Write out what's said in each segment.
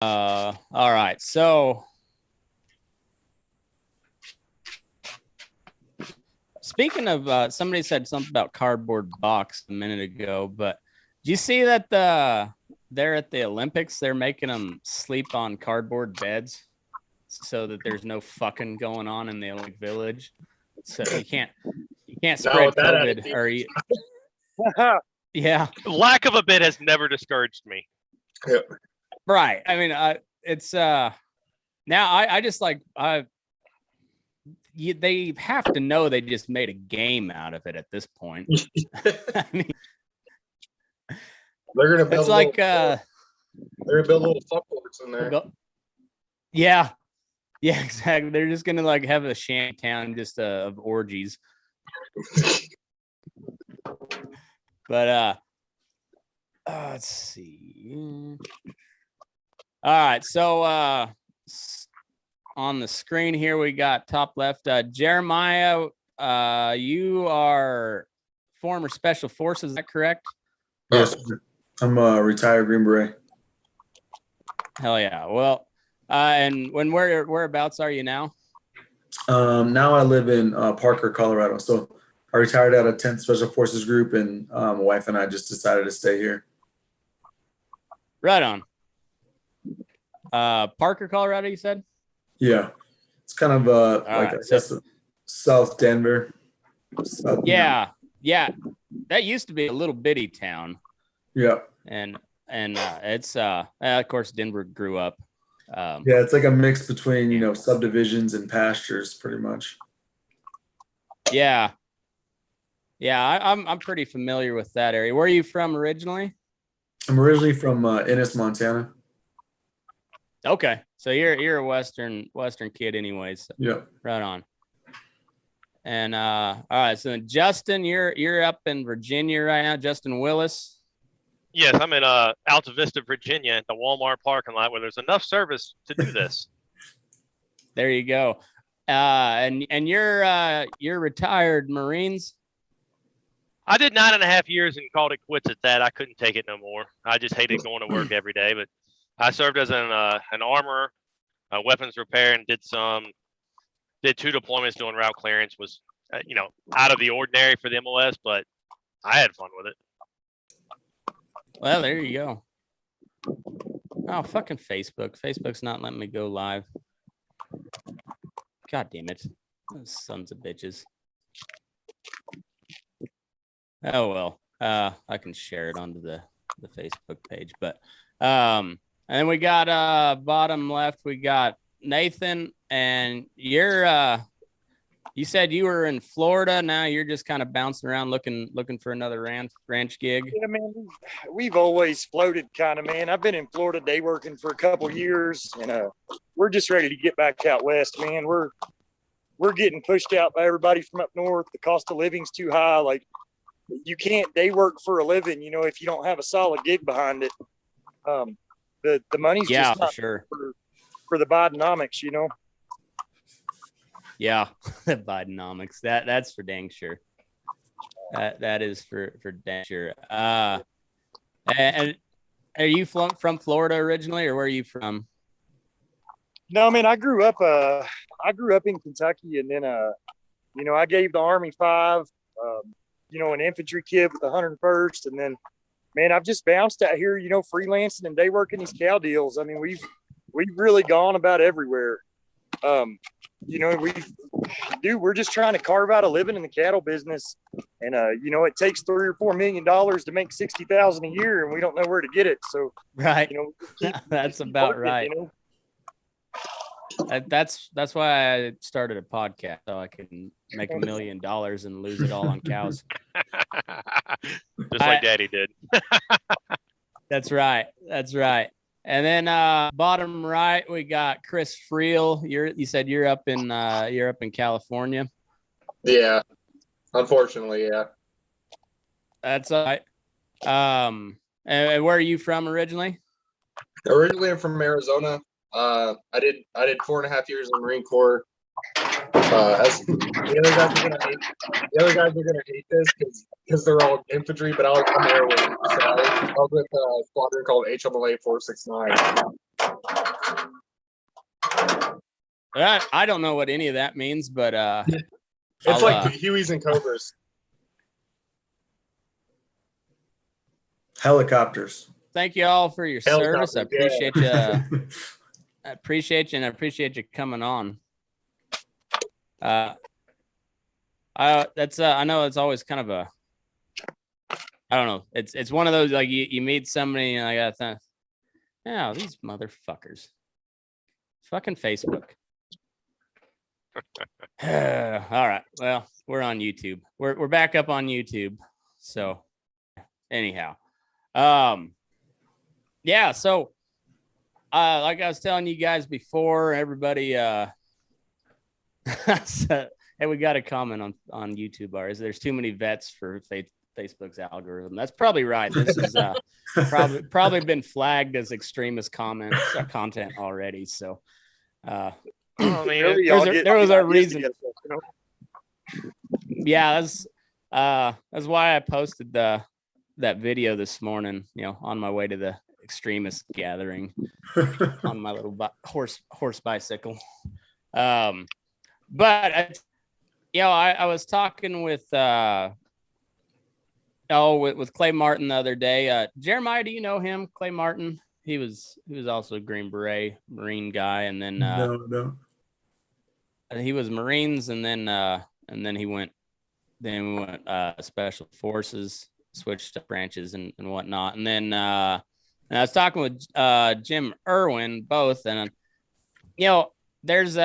All right. So speaking of, somebody said something about cardboard box a minute ago, but do you see that they're at the Olympics? They're making them sleep on cardboard beds so that there's no fucking going on in the Olympic Village. So you can't spread COVID or you, yeah. Lack of a bed has never discouraged me. Yeah. Right. I mean, it's now I just like they have to know they just made a game out of it at this point. I mean, they're gonna build it's like they're gonna build little fuckboards in there. Yeah, exactly. They're just gonna like have a shantytown just of orgies. But let's see. All right, so on the screen here we got top left, Jeremiah. You are former Special Forces, is that correct? Yes, I'm a retired Green Beret. Hell yeah. Well, and whereabouts are you now? Now I live in Parker, Colorado. So I retired out of 10th Special Forces Group, and my wife and I just decided to stay here. Right on. Parker, Colorado, you said? Yeah. It's kind of like right, South Denver. South yeah. That used to be a little bitty town. Yeah. And it's of course Denver grew up. Yeah, it's like a mix between, subdivisions and pastures pretty much. Yeah. I'm pretty familiar with that area. Where are you from originally? I'm originally from Ennis, Montana. Okay, so you're a western kid, anyways. So yeah, right on. And all right, so Justin, you're up in Virginia right now. Justin Willis. Yes, I'm in Alta Vista, Virginia, at the Walmart parking lot where there's enough service to do this. There you go. And you're retired Marines. I did 9.5 years and called it quits at that. I couldn't take it no more. I just hated going to work every day. But I served as an armorer, weapons repair, and did 2 deployments doing route clearance. Was out of the ordinary for the MOS, but I had fun with it. Well, there you go. Oh, fucking Facebook. Facebook's not letting me go live. God damn it. Those sons of bitches. Oh, well. I can share it onto the Facebook page. But and then we got bottom left, we got Nathan, and you said you were in Florida. Now you're just kind of bouncing around looking for another ranch gig. Yeah, man, we've always floated kind of, man. I've been in Florida day working for a couple years, and we're just ready to get back out west, man. We're getting pushed out by everybody from up north. The cost of living's too high. Like, you can't day work for a living, if you don't have a solid gig behind it. The money's just not for sure for the Bidenomics, Yeah, Bidenomics. That's for dang sure. That is for dang sure. And are you from Florida originally, or where are you from? No, I mean, I grew up in Kentucky, and then I gave the Army 5, an infantry kid with the 101st, and then, man, I've just bounced out here, freelancing and day working these cow deals. I mean, we've really gone about everywhere. We're just trying to carve out a living in the cattle business, and it takes $3 or $4 million to make $60,000 a year, and we don't know where to get it. So right, that's about right. That's why I started a podcast, so I can make $1 million and lose it all on cows. Just like Daddy did. That's right. And then bottom right, we got Chris Friel. You said you're up in California. Yeah, unfortunately, yeah. That's all right. And where are you from originally? Originally, I'm from Arizona. I did 4.5 years in the Marine Corps. The other guys are gonna hate. The other guys are gonna hate this because they're all infantry, but I'm airwing. So I was with a squadron called HMLA 469. I don't know what any of that means, but It's like the Hueys and Cobras. Helicopters. Thank you all for your service. I appreciate you. I appreciate you, and I appreciate you coming on. I know it's always kind of a, I don't know. It's one of those, like, you meet somebody and I gotta think, yeah, these motherfuckers, fucking Facebook. All right, well, we're on YouTube. We're back up on YouTube. So anyhow, yeah. So like I was telling you guys before, everybody so, hey, we got a comment on YouTube. There's too many vets for Facebook's algorithm. That's probably right. This is probably been flagged as extremist content already. So I mean, there was a reason. Yeah, that's why I posted that video this morning, on my way to the extremist gathering on my little horse bicycle. But I was talking with Clay Martin the other day. Jeremiah, do you know him? Clay Martin. He was also a Green Beret Marine guy, and then No. He was Marines, and then we went Special Forces, switched to branches and whatnot, and then I was talking with Jim Irwin both, and there's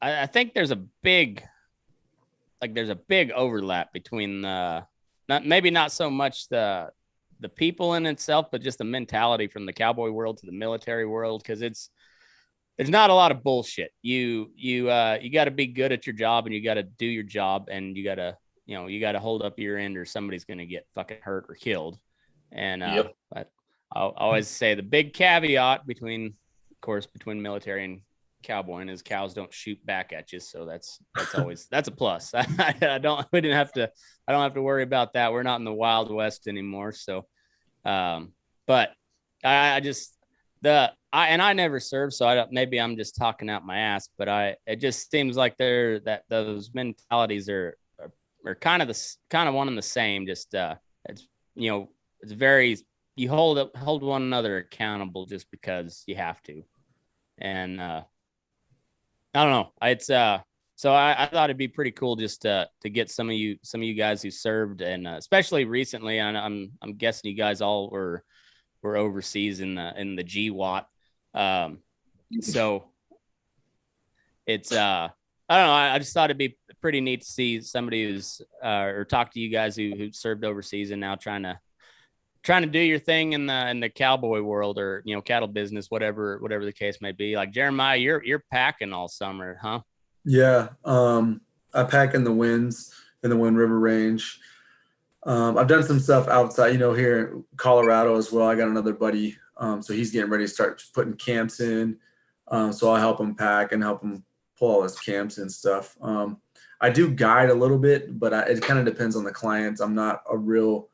I think there's a big overlap between not so much the people in itself, but just the mentality from the cowboy world to the military world, because there's not a lot of bullshit. You got to be good at your job, and you got to do your job, and you got to hold up your end, or somebody's going to get fucking hurt or killed. And Yep. but I'll always say the big caveat between military and cowboying is cows don't shoot back at you, so that's always that's a plus. I don't have to worry about that. We're not in the Wild West anymore. So but I never served, so maybe I'm just talking out my ass, but it just seems like those mentalities are kind of one and the same. Just it's very, you hold one another accountable just because you have to. And I don't know. It's so I thought it'd be pretty cool just to get some of you guys who served, and especially recently. And I'm guessing you guys all were overseas in the GWAT. So it's I don't know. I just thought it'd be pretty neat to see somebody who's or talk to you guys who served overseas and now trying to do your thing in the cowboy world, or cattle business, whatever the case may be. Like Jeremiah, you're packing all summer, huh? Yeah, I pack in the Wind River Range. I've done some stuff outside, here in Colorado as well. I got another buddy, so he's getting ready to start putting camps in. So I'll help him pack and help him pull all his camps and stuff. I do guide a little bit, but it kind of depends on the clients. I'm not a real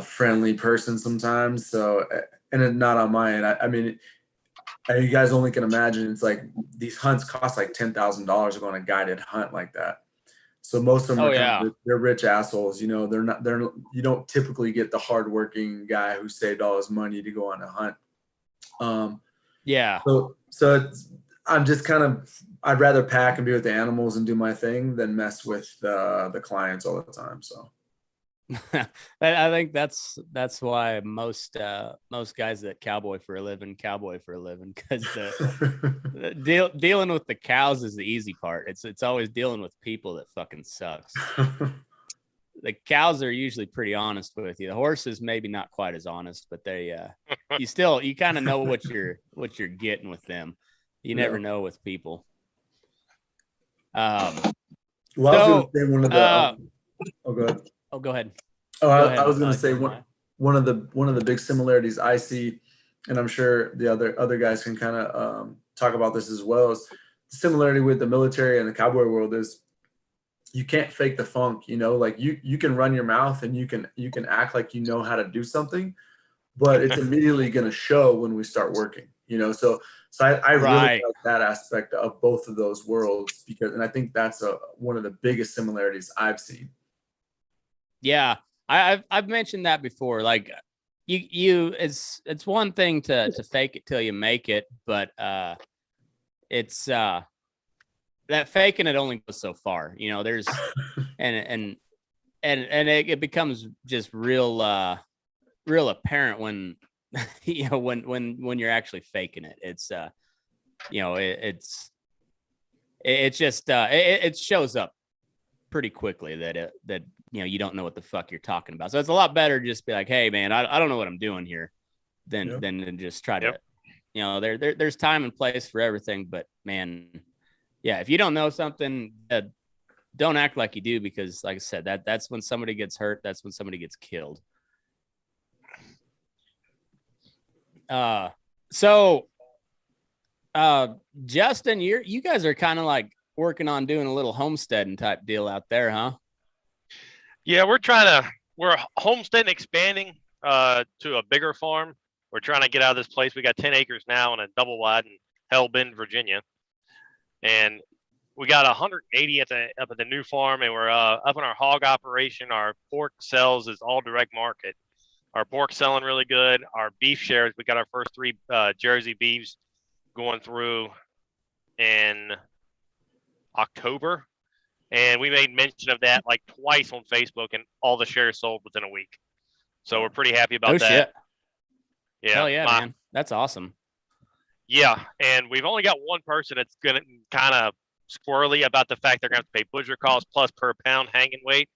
friendly person sometimes, so, and it's not on my end. I mean, you guys only can imagine, it's like these hunts cost like $10,000 to go on a guided hunt like that. So most of them they're rich assholes. You don't typically get the hardworking guy who saved all his money to go on a hunt. So I'm just I'd rather pack and be with the animals and do my thing than mess with the clients all the time. So I think that's why most guys that cowboy for a living, because dealing with the cows is the easy part. It's always dealing with people that fucking sucks. The cows are usually pretty honest with you. The horses maybe not quite as honest, but they you kind of know what you're getting with them. You never know with people. Well, I was going to say one of the. Go ahead. Oh, go ahead. I was going to say one of the big similarities I see, and I'm sure the other guys can kind of talk about this as well, is similarity with the military and the cowboy world is you can't fake the funk, like you can run your mouth and you can act like you know how to do something, but it's immediately going to show when we start working, so I really Right. like that aspect of both of those worlds and I think that's one of the biggest similarities I've seen. Yeah. I've mentioned that before. Like it's one thing to fake it till you make it, but it's that faking it only goes so far. There's and it becomes just real apparent when when you're actually faking it. It's it's just it shows up pretty quickly that you don't know what the fuck you're talking about. So it's a lot better to just be like, hey man, I don't know what I'm doing here than just try to there's time and place for everything, but man, yeah, if you don't know something, don't act like you do, because like I said, that's when somebody gets hurt, that's when somebody gets killed. So Justin, you guys are kind of like working on doing a little homesteading type deal out there, huh? Yeah, we're homesteading, expanding to a bigger farm. We're trying to get out of this place. We got 10 acres now and a double wide in Hell Bend, Virginia. And we got 180 up at the new farm, and we're up in our hog operation. Our pork sales is all direct market. Our pork's selling really good. Our beef shares, we got our first 3 Jersey beefs going through in October. And we made mention of that like twice on Facebook, and all the shares sold within a week. So we're pretty happy about that. Shit. Yeah. Hell yeah, man. That's awesome. Yeah. And we've only got one person that's going to kind of squirrely about the fact they're going to have to pay butcher costs plus per pound hanging weight.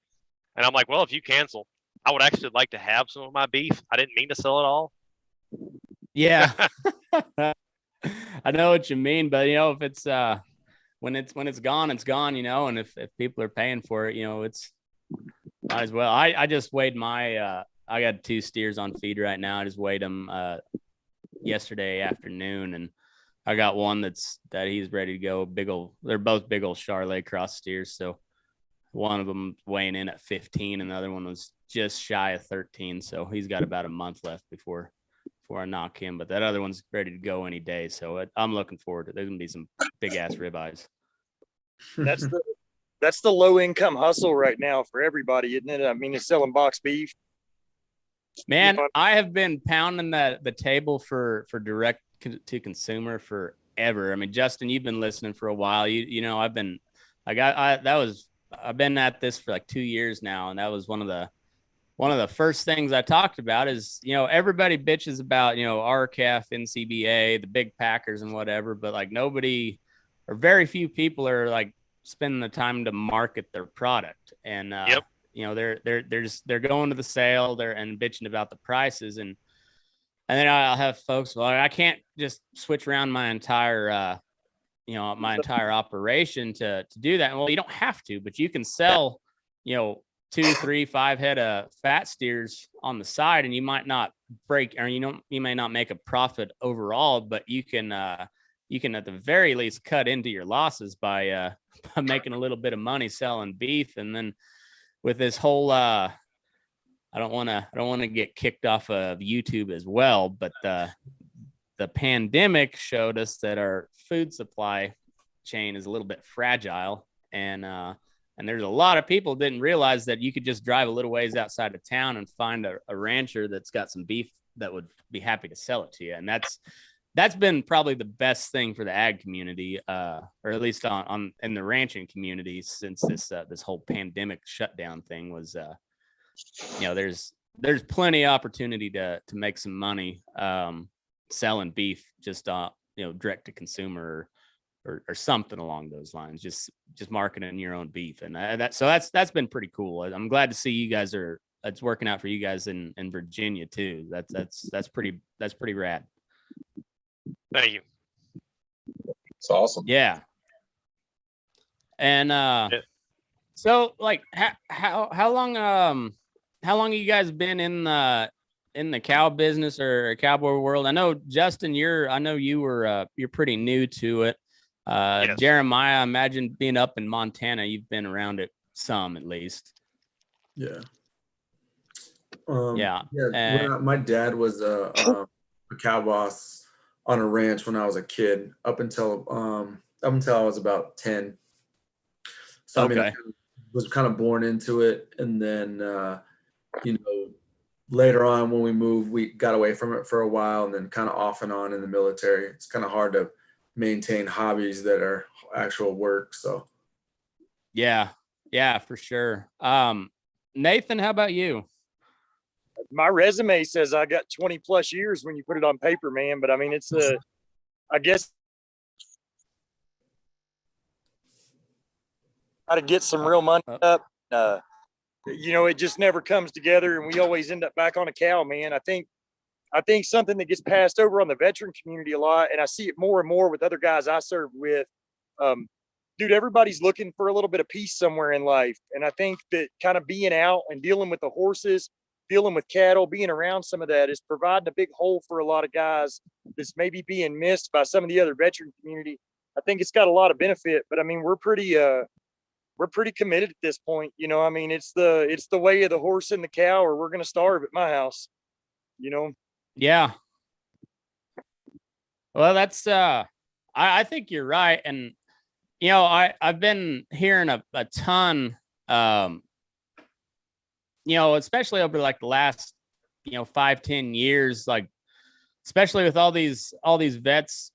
And I'm like, well, if you cancel, I would actually like to have some of my beef. I didn't mean to sell it all. Yeah. I know what you mean, but if it's when it's gone, it's gone, and if people are paying for it, it's might as well. I just weighed my I got 2 steers on feed right now. I just weighed them yesterday afternoon, and I got one that he's ready to go. They're both big old Charolais cross steers. So one of them weighing in at 15, and the other one was just shy of 13. So he's got about a month left before I knock him. But that other one's ready to go any day. So I'm looking forward to it. There's gonna be some big ass ribeyes. That's the low income hustle right now for everybody, isn't it? I mean, it's selling box beef. Man, I have been pounding the table for direct to consumer forever. I mean, Justin, you've been listening for a while. I've been at this for like 2 years now, and that was one of the first things I talked about is, everybody bitches about, RCAF, NCBA, the big packers and whatever, but like nobody or very few people are like spending the time to market their product. And they're going to the sale and bitching about the prices, and then I'll have folks, well, I can't just switch around my entire my entire operation to do that. Well, you don't have to, but you can sell 2, 3, 5 head of fat steers on the side, and you might not break, or you may not make a profit overall, but you can at the very least cut into your losses by making a little bit of money selling beef. And then with this whole I don't want to get kicked off of YouTube as well, but the pandemic showed us that our food supply chain is a little bit fragile, and there's a lot of people didn't realize that you could just drive a little ways outside of town and find a rancher that's got some beef that would be happy to sell it to you. And that's been probably the best thing for the ag community, or at least in the ranching community since this whole pandemic shutdown thing was, there's plenty of opportunity to make some money selling beef, just direct to consumer or something along those lines, just marketing your own beef. And that's been pretty cool. I'm glad to see you guys it's working out for you guys in Virginia too. That's pretty rad. Thank you. It's awesome. Yeah. And so like how long have you guys been in the cow business or cowboy world? I know Justin, you're pretty new to it. Yes. Jeremiah, I imagine being up in Montana, you've been around it some at least. Yeah. Yeah. My dad was a cow boss on a ranch when I was a kid, up until I was about 10. So I mean, I was kind of born into it, and then later on when we moved, we got away from it for a while, and then kind of off and on in the military. It's kind of hard to maintain hobbies that are actual work. So yeah, for sure. Nathan, how about you? My resume says I got 20 plus years when you put it on paper, man. But I mean, it's I guess got to get some real money up. It just never comes together, and we always end up back on a cow, man. I think something that gets passed over on the veteran community a lot, and I see it more and more with other guys I served with. Dude, everybody's looking for a little bit of peace somewhere in life, and I think that kind of being out and dealing with the horses, dealing with cattle, being around some of that is providing a big hole for a lot of guys that's maybe being missed by some of the other veteran community. I think it's got a lot of benefit, but I mean, we're pretty committed at this point. I mean, it's the way of the horse and the cow, or we're going to starve at my house, Yeah. Well, that's, I think you're right. And, I've been hearing a ton, especially over like the last, 5-10 years, like, especially with all these vets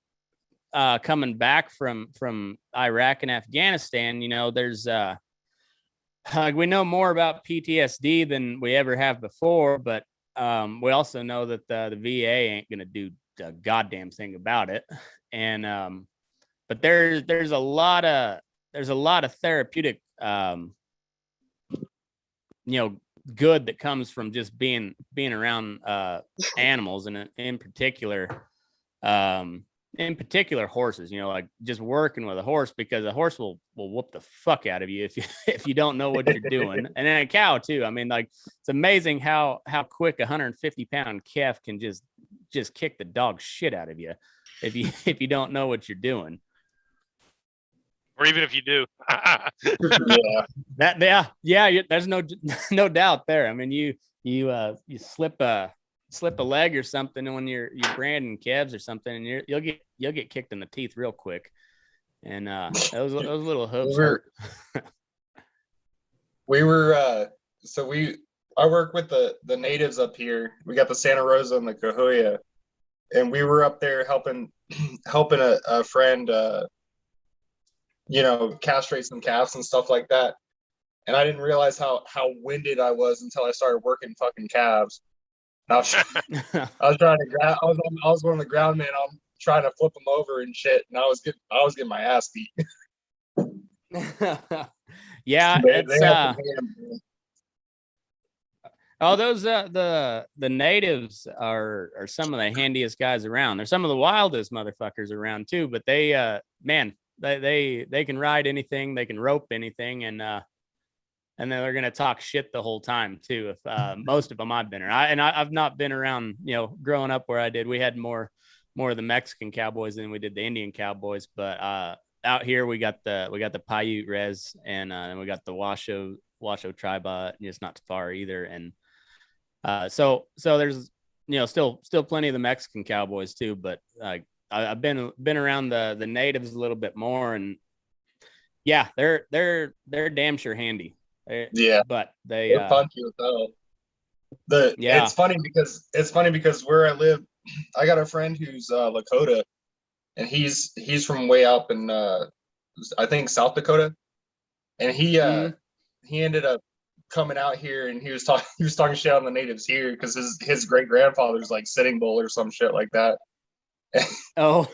coming back from Iraq and Afghanistan, there's we know more about PTSD than we ever have before, but we also know that the VA ain't gonna do a goddamn thing about it. And but there's a lot of therapeutic good that comes from just being around animals, and in particular horses, like just working with a horse, because a horse will whoop the fuck out of you if you don't know what you're doing. And then a cow too. I mean, like, it's amazing how quick a 150-pound calf can just kick the dog shit out of you if you don't know what you're doing. Or even if you do. There's no doubt there. I mean, you slip a leg or something when you're branding calves or something, and you'll get kicked in the teeth real quick. And those little hooves hurt. I work with the natives up here. We got the Santa Rosa and the Cahuilla, and we were up there helping a friend castrate some calves and stuff like that. And I didn't realize how winded I was until I started working fucking calves. I was trying to grab. I was one of the ground men. I'm trying to flip them over and shit, and I was getting my ass beat. Yeah, those the natives are some of the handiest guys around. They're some of the wildest motherfuckers around too. But they can ride anything, they can rope anything, and then they're gonna talk shit the whole time too. If most of them I've been around, I've not been around, growing up where I did. We had more of the Mexican cowboys than we did the Indian cowboys. But out here we got the Paiute Res, and we got the Washoe tribe, just not too far either. And so there's still plenty of the Mexican cowboys too. But I've been around the natives a little bit more, and yeah, they're damn sure handy. But they're funky as hell. It's funny because where I live, I got a friend who's Lakota, and he's from way up in I think South Dakota, and he ended up coming out here, and he was talking shit on the natives here because his great grandfather's like Sitting Bull or some shit like that. Oh,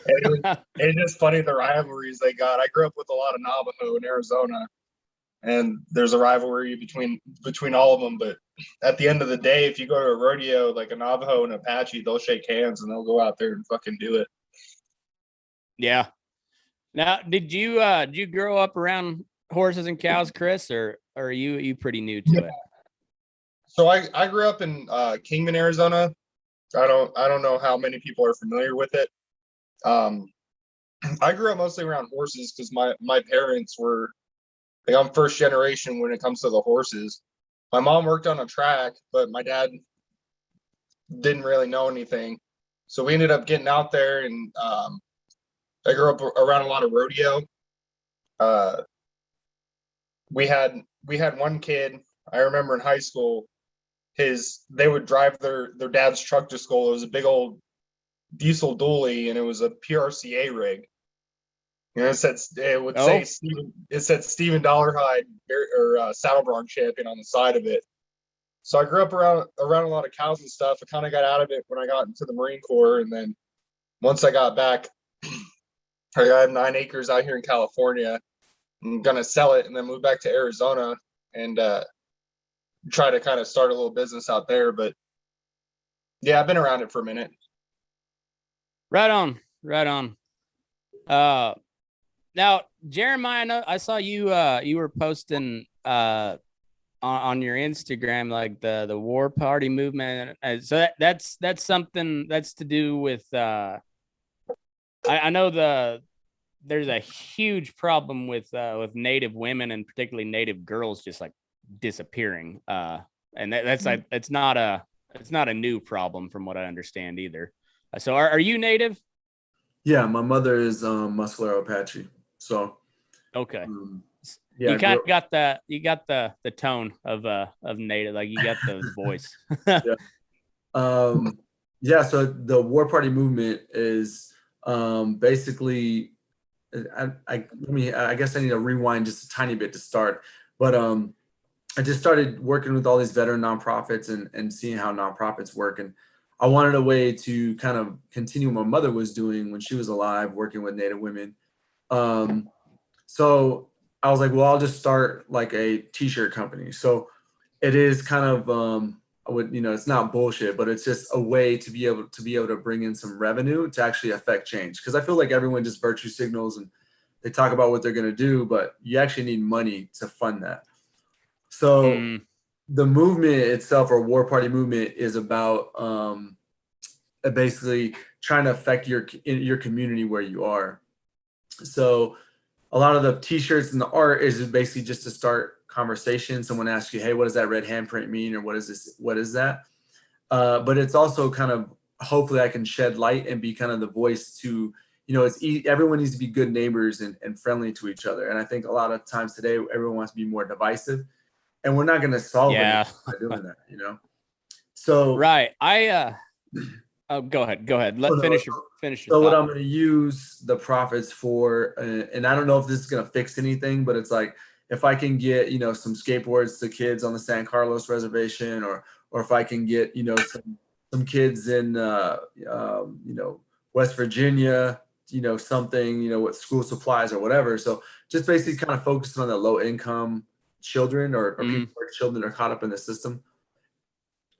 it's just funny the rivalries they got. I grew up with a lot of Navajo in Arizona, and there's a rivalry between all of them. But at the end of the day, if you go to a rodeo like a Navajo and Apache, they'll shake hands and they'll go out there and fucking do it. Yeah. Now, did you grow up around horses and cows, Chris, or are you pretty new to it? So I grew up in Kingman, Arizona. I don't know how many people are familiar with it. I grew up mostly around horses because my parents were like, I'm first generation when it comes to the horses. My mom worked on a track, but my dad didn't really know anything. So we ended up getting out there, and I grew up around a lot of rodeo. Uh, we had one kid I remember in high school. They would drive their dad's truck to school. It was a big old diesel dually, and it was a PRCA rig. You know, it said Stephen Dollarhide or Saddle Bronc champion on the side of it. So I grew up around a lot of cows and stuff. I kind of got out of it when I got into the Marine Corps, and then once I got back, I have 9 acres out here in California. I'm gonna sell it and then move back to Arizona and try to kind of start a little business out there. But yeah, I've been around it for a minute. Right on, right on. Now, Jeremiah, I saw you you were posting on your Instagram like the war party movement. So that's something that's to do with I know there's a huge problem with Native women and particularly Native girls just like disappearing. And that's like it's not a new problem from what I understand either. So are you Native? Yeah, my mother is Muscalero Apache. So okay. Yeah, you kind of got the tone of Native, like you got the voice. Yeah. Yeah, so the war party movement is basically I guess I need to rewind just a tiny bit to start. But I just started working with all these veteran nonprofits and seeing how nonprofits work. And I wanted a way to kind of continue what my mother was doing when she was alive, working with Native women. So I was like, well, I'll just start like a t-shirt company. So it is kind of, it's not bullshit, but it's just a way to be able to bring in some revenue to actually affect change. Cause I feel like everyone just virtue signals and they talk about what they're going to do, but you actually need money to fund that. So the movement itself, or war party movement, is about basically trying to affect your community where you are. So a lot of the t-shirts and the art is basically just to start conversation. Someone asks you, hey, what does that red handprint mean? Or what is this? What is that? But it's also kind of, hopefully I can shed light and be kind of the voice to, everyone needs to be good neighbors and friendly to each other. And I think a lot of times today, everyone wants to be more divisive, and we're not going to solve it by doing that, So right. Oh, go ahead. Finish your So thought. What I'm going to use the profits for, and I don't know if this is going to fix anything, but it's like, if I can get, some skateboards to kids on the San Carlos reservation, or if I can get, some kids in, West Virginia, something, with school supplies or whatever. So just basically kind of focusing on the low income children or people where children are caught up in the system.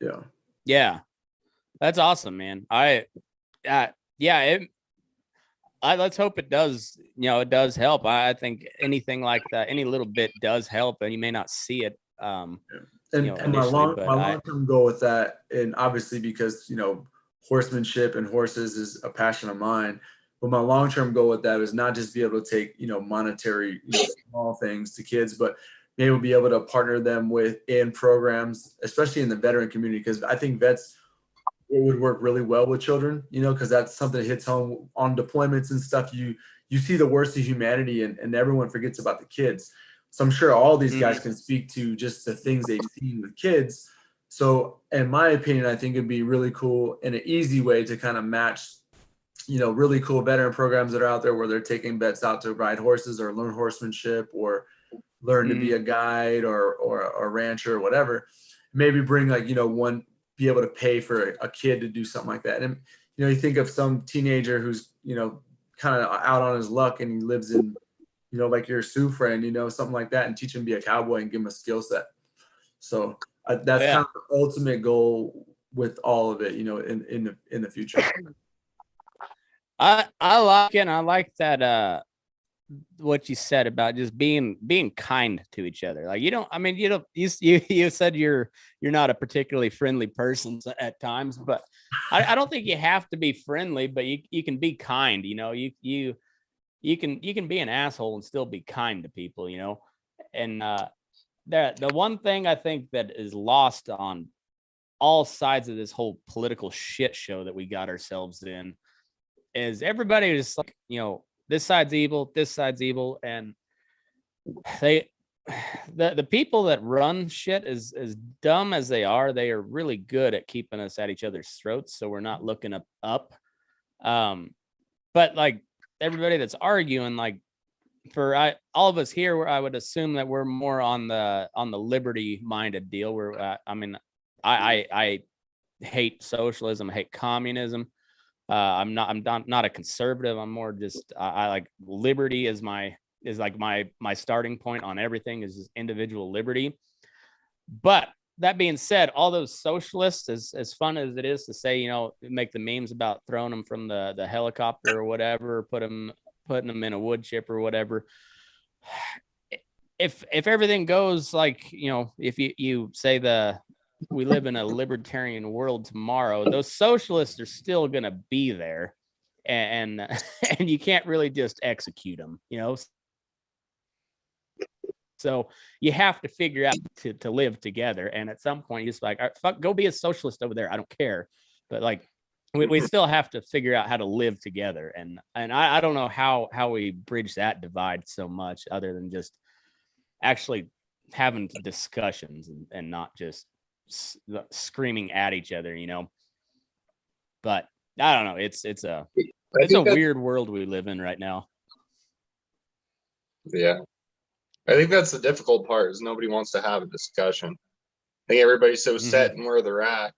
Yeah. Yeah. That's awesome, man. Let's hope it does, it does help. I think anything like that, any little bit does help, and you may not see it. And my long-term goal with that, and obviously because, horsemanship and horses is a passion of mine, but my long-term goal with that is not just be able to take, monetary, small things to kids, but maybe be able to partner them in programs, especially in the veteran community, because I think vets, it would work really well with children, because that's something that hits home on deployments and stuff. You see the worst of humanity, and everyone forgets about the kids. So I'm sure all these guys can speak to just the things they've seen with kids. So in my opinion, I think it'd be really cool and an easy way to kind of match, really cool veteran programs that are out there where they're taking vets out to ride horses or learn horsemanship or learn to be a guide or a rancher or whatever. Maybe bring be able to pay for a kid to do something like that. And, you think of some teenager who's, kind of out on his luck and he lives in, like your Sioux friend, something like that, and teach him to be a cowboy and give him a skill set. So that's kind of the ultimate goal with all of it, in the future. I like it. And I like that, what you said about just being kind to each other. Like you said you're not a particularly friendly person at times, but I don't think you have to be friendly, but you can be kind. You you can be an asshole and still be kind to people, you know. And the one thing I think that is lost on all sides of this whole political shit show that we got ourselves in is everybody is like, you know, this side's evil, and they the people that run shit, as dumb as they are really good at keeping us at each other's throats, so we're not looking up. But like everybody that's arguing, like all of us here, where I would assume that we're more on the liberty minded deal. Where I mean, I hate socialism, I hate communism. I'm not a conservative. I'm more just I like liberty is like my starting point on everything, is individual liberty. But that being said, all those socialists, as fun as it is to say, you know, make the memes about throwing them from the helicopter or whatever, putting them in a wood chip or whatever. If everything goes like, you know, if you say we live in a libertarian world tomorrow, those socialists are still going to be there, and and you can't really just execute them, you know. So you have to figure out to live together. And at some point, you're just like, all right, fuck, go be a socialist over there. I don't care. But like, we still have to figure out how to live together. And I don't know how we bridge that divide so much, other than just actually having discussions and not just screaming at each other, you know. But I don't know. It's a weird world we live in right now. Yeah. I think that's the difficult part, is nobody wants to have a discussion. I think everybody's so set in where they're at.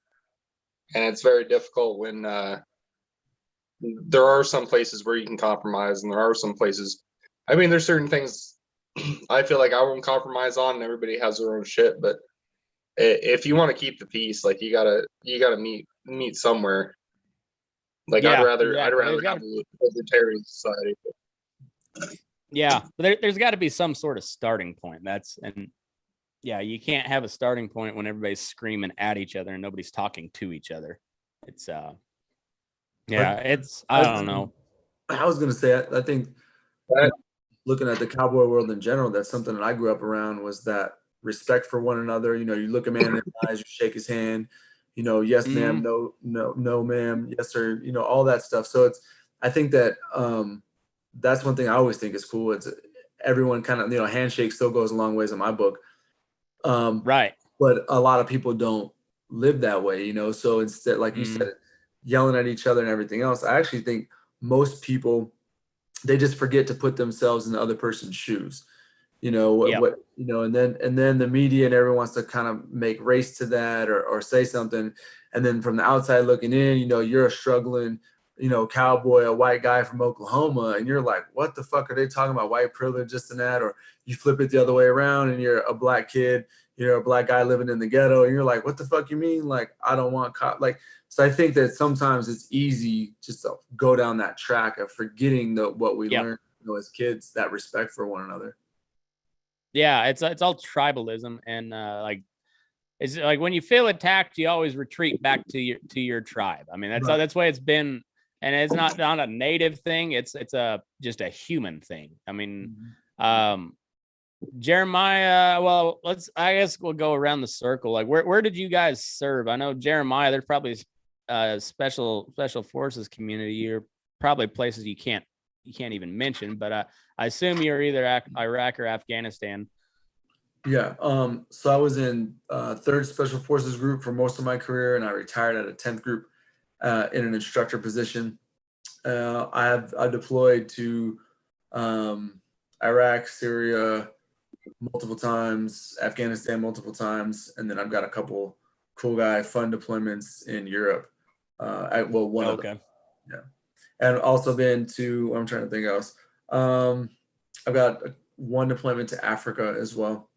And it's very difficult when there are some places where you can compromise, and there are some places, I mean, there's certain things I feel like I won't compromise on, and everybody has their own shit. But if you want to keep the peace, like you gotta meet somewhere. Like yeah, I'd rather have a libertarian society. Yeah, but there's got to be some sort of starting point. Yeah, you can't have a starting point when everybody's screaming at each other and nobody's talking to each other. It's I don't know. I was gonna say, I think looking at the cowboy world in general, that's something that I grew up around, was that respect for one another. You know, you look a man in the eyes, you shake his hand, you know, yes, ma'am, no, ma'am, yes, sir, you know, all that stuff. So I think that that's one thing I always think is cool. It's everyone kind of, you know, handshake still goes a long ways in my book. Right. But a lot of people don't live that way, you know? So instead, like you said, yelling at each other and everything else, I actually think most people, they just forget to put themselves in the other person's shoes, you know, what, you know, and then the media and everyone wants to kind of make race to that or say something. And then from the outside looking in, you know, you're a struggling, you know, cowboy, a white guy from Oklahoma, and you're like, what the fuck are they talking about? White privilege, this and that. Or you flip it the other way around and you're a black kid, you're a black guy living in the ghetto, and you're like, what the fuck you mean? Like, I don't want like, so I think that sometimes it's easy just to go down that track of forgetting what we learned, you know, as kids, that respect for one another. Yeah, it's all tribalism, and like, it's like when you feel attacked, you always retreat back to your tribe. I mean, that's the way it's been. And it's not a native thing. It's just a human thing. I mean, Jeremiah. Well, I guess we'll go around the circle. Like, where did you guys serve? I know Jeremiah. There's probably special forces community, or probably places you can't even mention. But I assume you're either Iraq or Afghanistan. Yeah. So I was in 3rd Special Forces Group for most of my career, and I retired at a 10th Group. In an instructor position. I deployed to Iraq, Syria multiple times, Afghanistan multiple times, and then I've got a couple cool fun deployments in Europe. One of them. Yeah, and also been to, I'm trying to think else. I've got one deployment to Africa as well.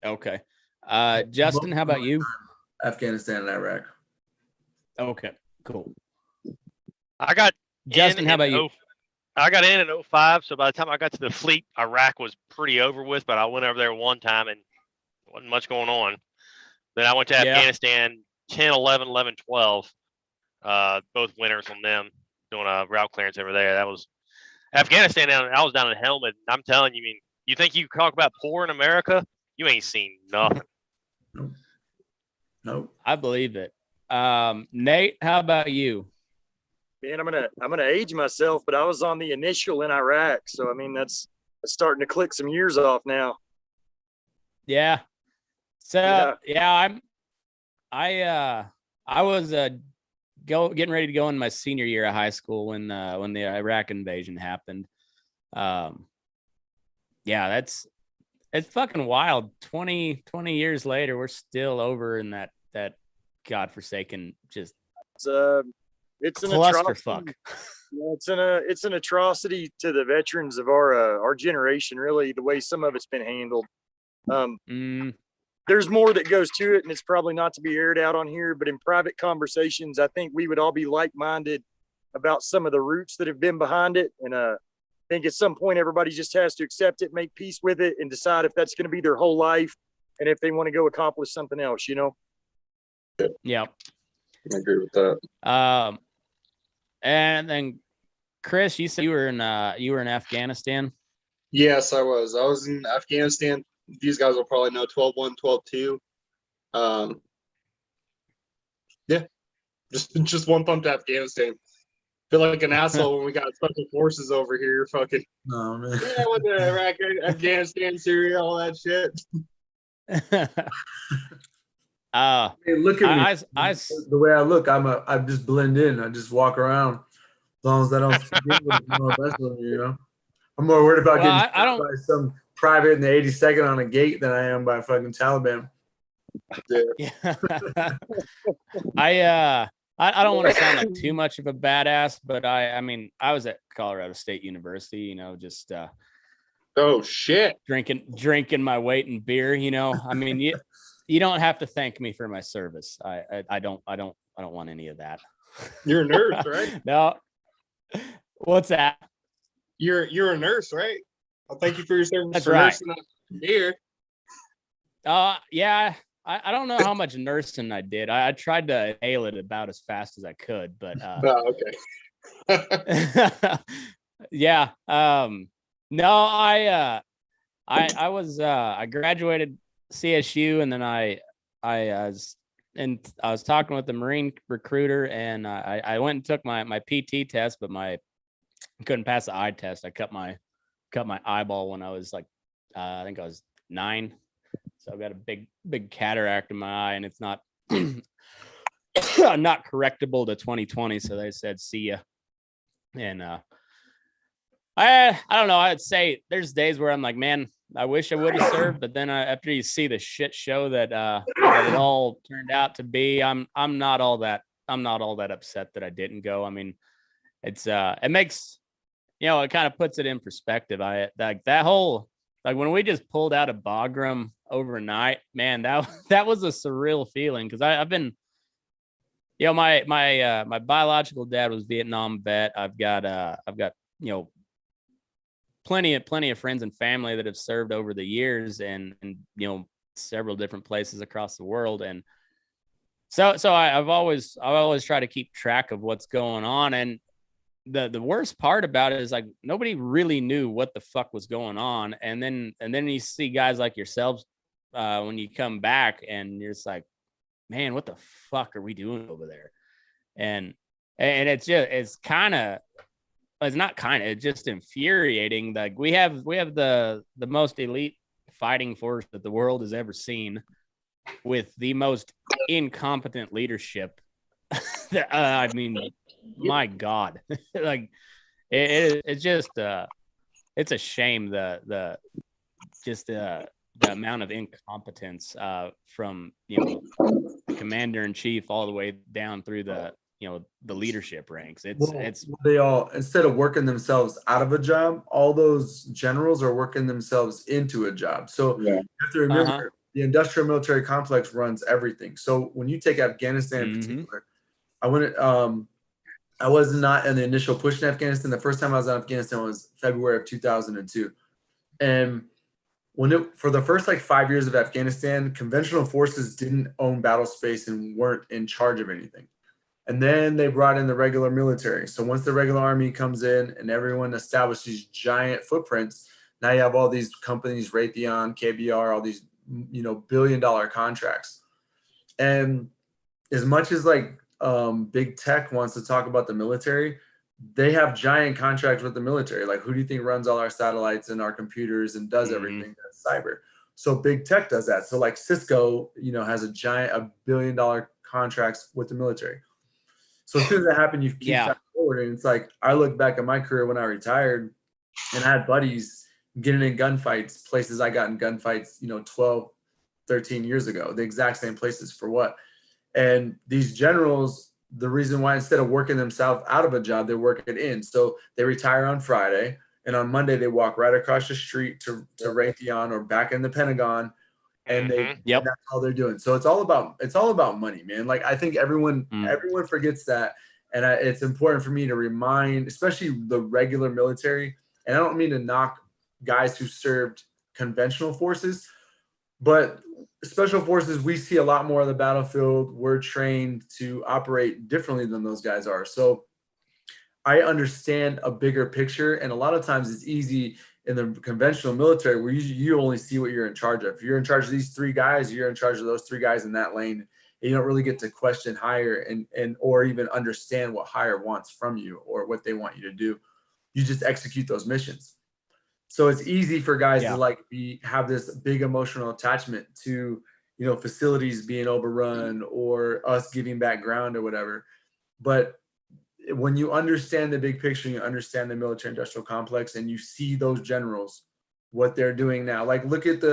Okay. Justin, how about you? Afghanistan and Iraq. Okay, cool. Justin, how about you? I got in 2005, so by the time I got to the fleet, Iraq was pretty over with, but I went over there one time and wasn't much going on. Then I went to Afghanistan 10, 11, 11, 12, both winters on them, doing a route clearance over there. Afghanistan, I was down in Helmand. I'm telling you, you think you talk about poor in America? You ain't seen nothing. Nope. I believe it. Nate, how about you? Man, I'm gonna age myself, but I was on the initial in Iraq, so I mean that's starting to click some years off now. Yeah. So Yeah. I was getting ready to go in my senior year of high school when the Iraq invasion happened. Yeah, it's fucking wild. 20 years later, we're still over in that godforsaken just it's an clusterfuck. Yeah, it's an atrocity to the veterans of our generation, really, the way some of it's been handled. There's more that goes to it, and it's probably not to be aired out on here, but in private conversations, I think we would all be like-minded about some of the roots that have been behind it. And I think at some point, everybody just has to accept it, make peace with it, and decide if that's going to be their whole life and if they want to go accomplish something else, you know? Yeah. I agree with that. And then Chris, you said you were in Afghanistan? Yes, I was. I was in Afghanistan. These guys will probably know 12-1, 12-2. Yeah, just one pump to Afghanistan. Feel like an asshole when we got special forces over here. Fucking. Oh man. Yeah, with the Iraq, Afghanistan, Syria, all that shit. Hey, look at me. The way I look, I just blend in. I just walk around. As long as I don't forget what you know. I'm more worried about getting shot by some private in the 82nd on a gate than I am by fucking Taliban. Yeah. I don't want to sound like too much of a badass, but I mean, I was at Colorado State University, you know, just oh shit, drinking my weight in beer, you know. I mean, you don't have to thank me for my service. I don't want any of that. You're a nurse, right? No. What's that? You're a nurse, right? I'll thank you for your service. That's for right. Nursing beer. Yeah. I don't know how much nursing I did. I tried to inhale it about as fast as I could, but okay. Yeah. No, I graduated CSU, and then I was talking with the Marine recruiter, and I went and took my PT test, but I couldn't pass the eye test. I cut my eyeball when I was like I think I was 9. So I've got a big cataract in my eye, and it's not not correctable to 20/20. So they said, see ya. And I don't know. I'd say there's days where I'm like, man, I wish I would have served. But then after you see the shit show that it all turned out to be, I'm not all that upset that I didn't go. I mean, it's it makes, you know, it kind of puts it in perspective. Like that whole, like when we just pulled out of Bagram overnight, man, that was a surreal feeling, because I've been, you know, my biological dad was Vietnam vet. I've got you know, plenty of friends and family that have served over the years, and you know, several different places across the world, and so I've always tried to keep track of what's going on. And the worst part about it is, like, nobody really knew what the fuck was going on, and then you see guys like yourselves when you come back, and you're just like, man, what the fuck are we doing over there? And it's just infuriating. Like, we have the most elite fighting force that the world has ever seen, with the most incompetent leadership. I mean, my God, like it's just it's a shame the amount of incompetence from, you know, the commander in chief all the way down through the, you know, the leadership ranks. They all, instead of working themselves out of a job, all those generals are working themselves into a job. So you have to remember, the industrial military complex runs everything. So when you take Afghanistan in particular, I was not in the initial push in Afghanistan. The first time I was in Afghanistan was February of 2002. And for the first like 5 years of Afghanistan, conventional forces didn't own battle space and weren't in charge of anything. And then they brought in the regular military. So once the regular army comes in and everyone established these giant footprints, now you have all these companies, Raytheon, KBR, all these, billion-dollar contracts. And as much as like big tech wants to talk about the military, they have giant contracts with the military. Like, who do you think runs all our satellites and our computers and does everything? That's cyber. So big tech does that. So like Cisco, has a billion-dollar contracts with the military. So as soon as that happened, you keep fast forward, and it's like, I look back at my career when I retired, and I had buddies getting in gunfights, places I got in gunfights, 12, 13 years ago, the exact same places. For what? And these generals, the reason why, instead of working themselves out of a job, they work it in. So they retire on Friday, and on Monday they walk right across the street to Raytheon or back in the Pentagon, and and that's all they're doing. So it's all about money, man. Like, I think everyone forgets that, and it's important for me to remind, especially the regular military. And I don't mean to knock guys who served conventional forces, but special forces, we see a lot more of the battlefield. We're trained to operate differently than those guys are. So I understand a bigger picture. And a lot of times it's easy in the conventional military where you only see what you're in charge of. If you're in charge of these 3 guys, you're in charge of those 3 guys in that lane. And you don't really get to question higher and or even understand what higher wants from you or what they want you to do. You just execute those missions. So it's easy for guys to have this big emotional attachment to, facilities being overrun or us giving back ground or whatever. But when you understand the big picture, you understand the military industrial complex, and you see those generals, what they're doing now. Like, look at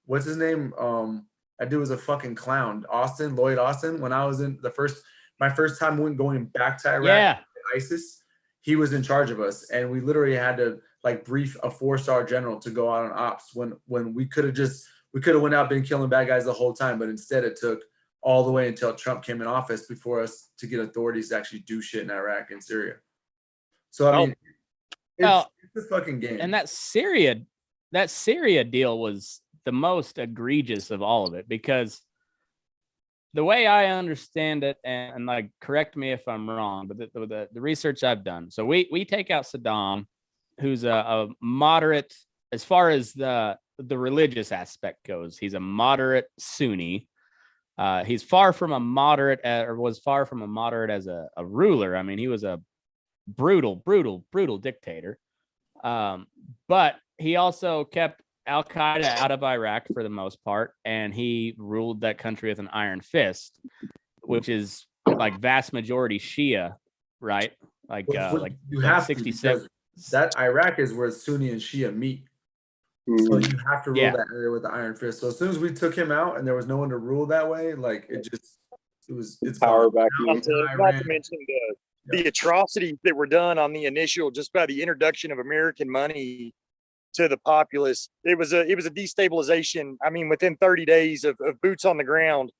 what's his name? That dude was a fucking clown. Lloyd Austin. When I was in my first time going back to Iraq, ISIS, he was in charge of us. And we literally had to brief a 4-star general to go out on ops when we could have went out, been killing bad guys the whole time. But instead it took all the way until Trump came in office before us to get authorities to actually do shit in Iraq and Syria. So, I mean, it's a fucking game. And that Syria deal was the most egregious of all of it, because the way I understand it, and like, correct me if I'm wrong, but the research I've done. So we take out Saddam, who's a moderate, as far as the religious aspect goes. He's a moderate Sunni. He's far from a moderate, or was far from a moderate as a ruler. I mean, he was a brutal dictator. But he also kept Al-Qaeda out of Iraq for the most part, and he ruled that country with an iron fist, which is like vast majority Shia, right? Like, you have 67. That Iraq is where Sunni and Shia meet. So you have to rule that area with the iron fist. So as soon as we took him out and there was no one to rule that way, it's power back. Not to mention the atrocities that were done on the initial, just by the introduction of American money to the populace. It was a destabilization. I mean, within 30 days of boots on the ground,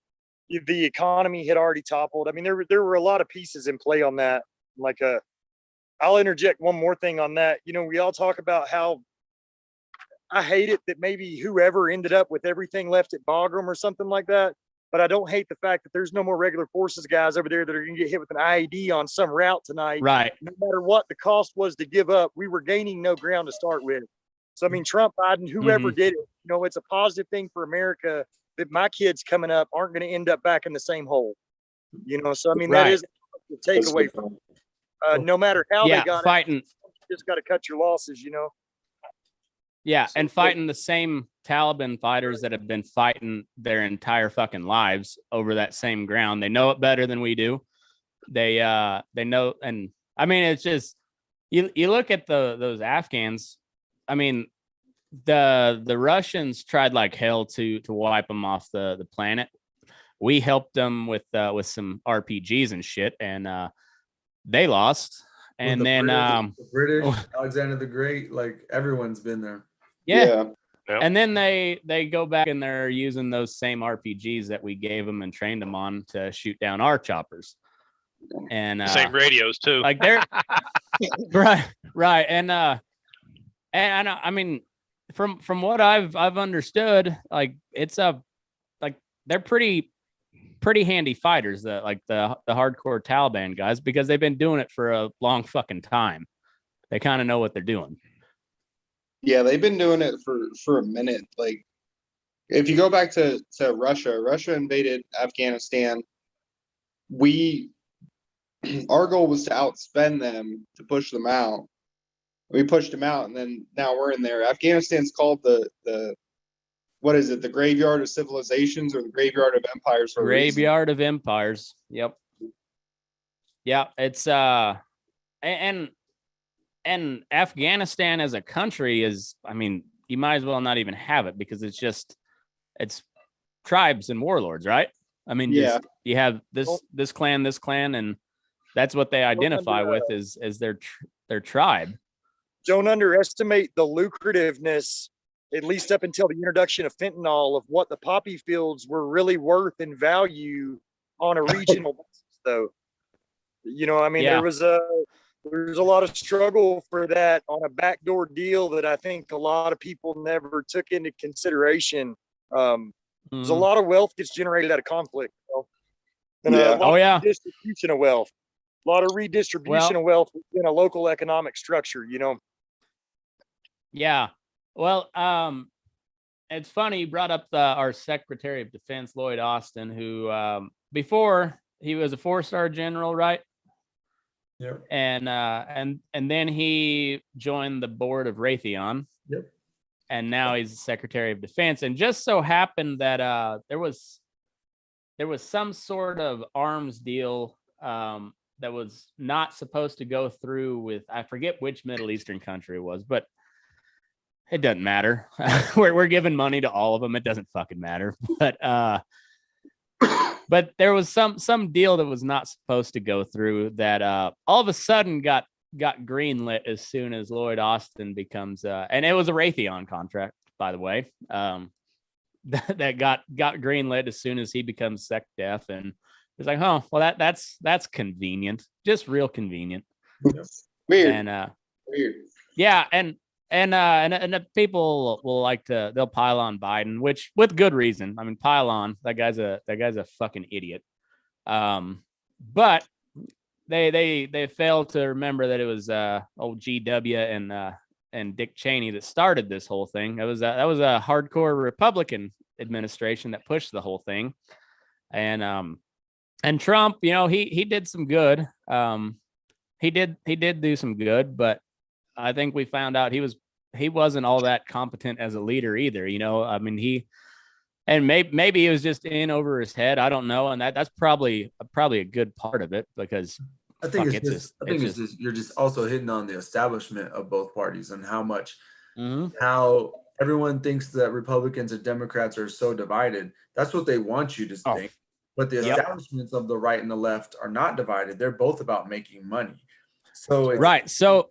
the economy had already toppled. I mean, there were a lot of pieces in play on that. I'll interject one more thing on that. We all talk about how I hate it that maybe whoever ended up with everything left at Bagram or something like that. But I don't hate the fact that there's no more regular forces guys over there that are going to get hit with an IED on some route tonight. Right. No matter what the cost was to give up, we were gaining no ground to start with. So, I mean, Trump, Biden, whoever did it, it's a positive thing for America that my kids coming up aren't going to end up back in the same hole. So, I mean, that is the takeaway from no matter how they got fighting. You just got to cut your losses, Yeah, and fighting the same Taliban fighters that have been fighting their entire fucking lives over that same ground. They know it better than we do. They know, and I mean, it's just you look at those Afghans. I mean, the Russians tried like hell to wipe them off the planet. We helped them with some RPGs and shit, and they lost. And then the British, Alexander the Great, like everyone's been there. Yeah. And then they go back and they're using those same RPGs that we gave them and trained them on to shoot down our choppers. And same radios too. Like they're right. And I mean, from what I've understood, like they're pretty pretty handy fighters, that like the hardcore Taliban guys, because they've been doing it for a long fucking time. They kind of know what they're doing. Yeah, they've been doing it for a minute. Like, if you go back to Russia invaded Afghanistan. Our goal was to outspend them to push them out. We pushed them out, and then now we're in there. Afghanistan's called the what is it? The graveyard of civilizations, or the graveyard of empires? For Graveyard of empires. Yep. Yeah, it's and Afghanistan as a country is, I mean, you might as well not even have it, because it's tribes and warlords, right? I mean, yeah, you have this clan, and that's what they identify with is their tribe. Don't underestimate the lucrativeness, at least up until the introduction of fentanyl, of what the poppy fields were really worth in value on a regional basis, though. I mean, Yeah. there's a lot of struggle for that on a backdoor deal that I think a lot of people never took into consideration. There's a lot of wealth gets generated out of conflict, and a lot of redistribution of wealth. A lot of redistribution of wealth within a local economic structure, Yeah. Well, it's funny you brought up our Secretary of Defense, Lloyd Austin, who before he was a 4-star general, right? Yep. And then he joined the board of Raytheon. Yep. And now he's the Secretary of Defense. And just so happened that there was some sort of arms deal that was not supposed to go through with, I forget which Middle Eastern country it was, but it doesn't matter. We're giving money to all of them. It doesn't fucking matter. But there was some deal that was not supposed to go through that all of a sudden got greenlit as soon as Lloyd Austin becomes and it was a Raytheon contract, by the way, that got greenlit as soon as he becomes Sec Def, and it's like, oh well, that's convenient, just real convenient. Weird. And weird. Yeah, and people will like they'll pile on Biden, which with good reason. I mean, pile on, that guy's a fucking idiot. But they fail to remember that it was old GW and Dick Cheney that started this whole thing. That was a hardcore Republican administration that pushed the whole thing. And Trump, he did some good. He did do some good, but I think we found out he wasn't all that competent as a leader either. I mean, maybe he was just in over his head. I don't know, and that's probably a good part of it, because I think you're just also hitting on the establishment of both parties and how much how everyone thinks that Republicans and Democrats are so divided. That's what they want you to think. But the establishments of the right and the left are not divided. They're both about making money. So right. So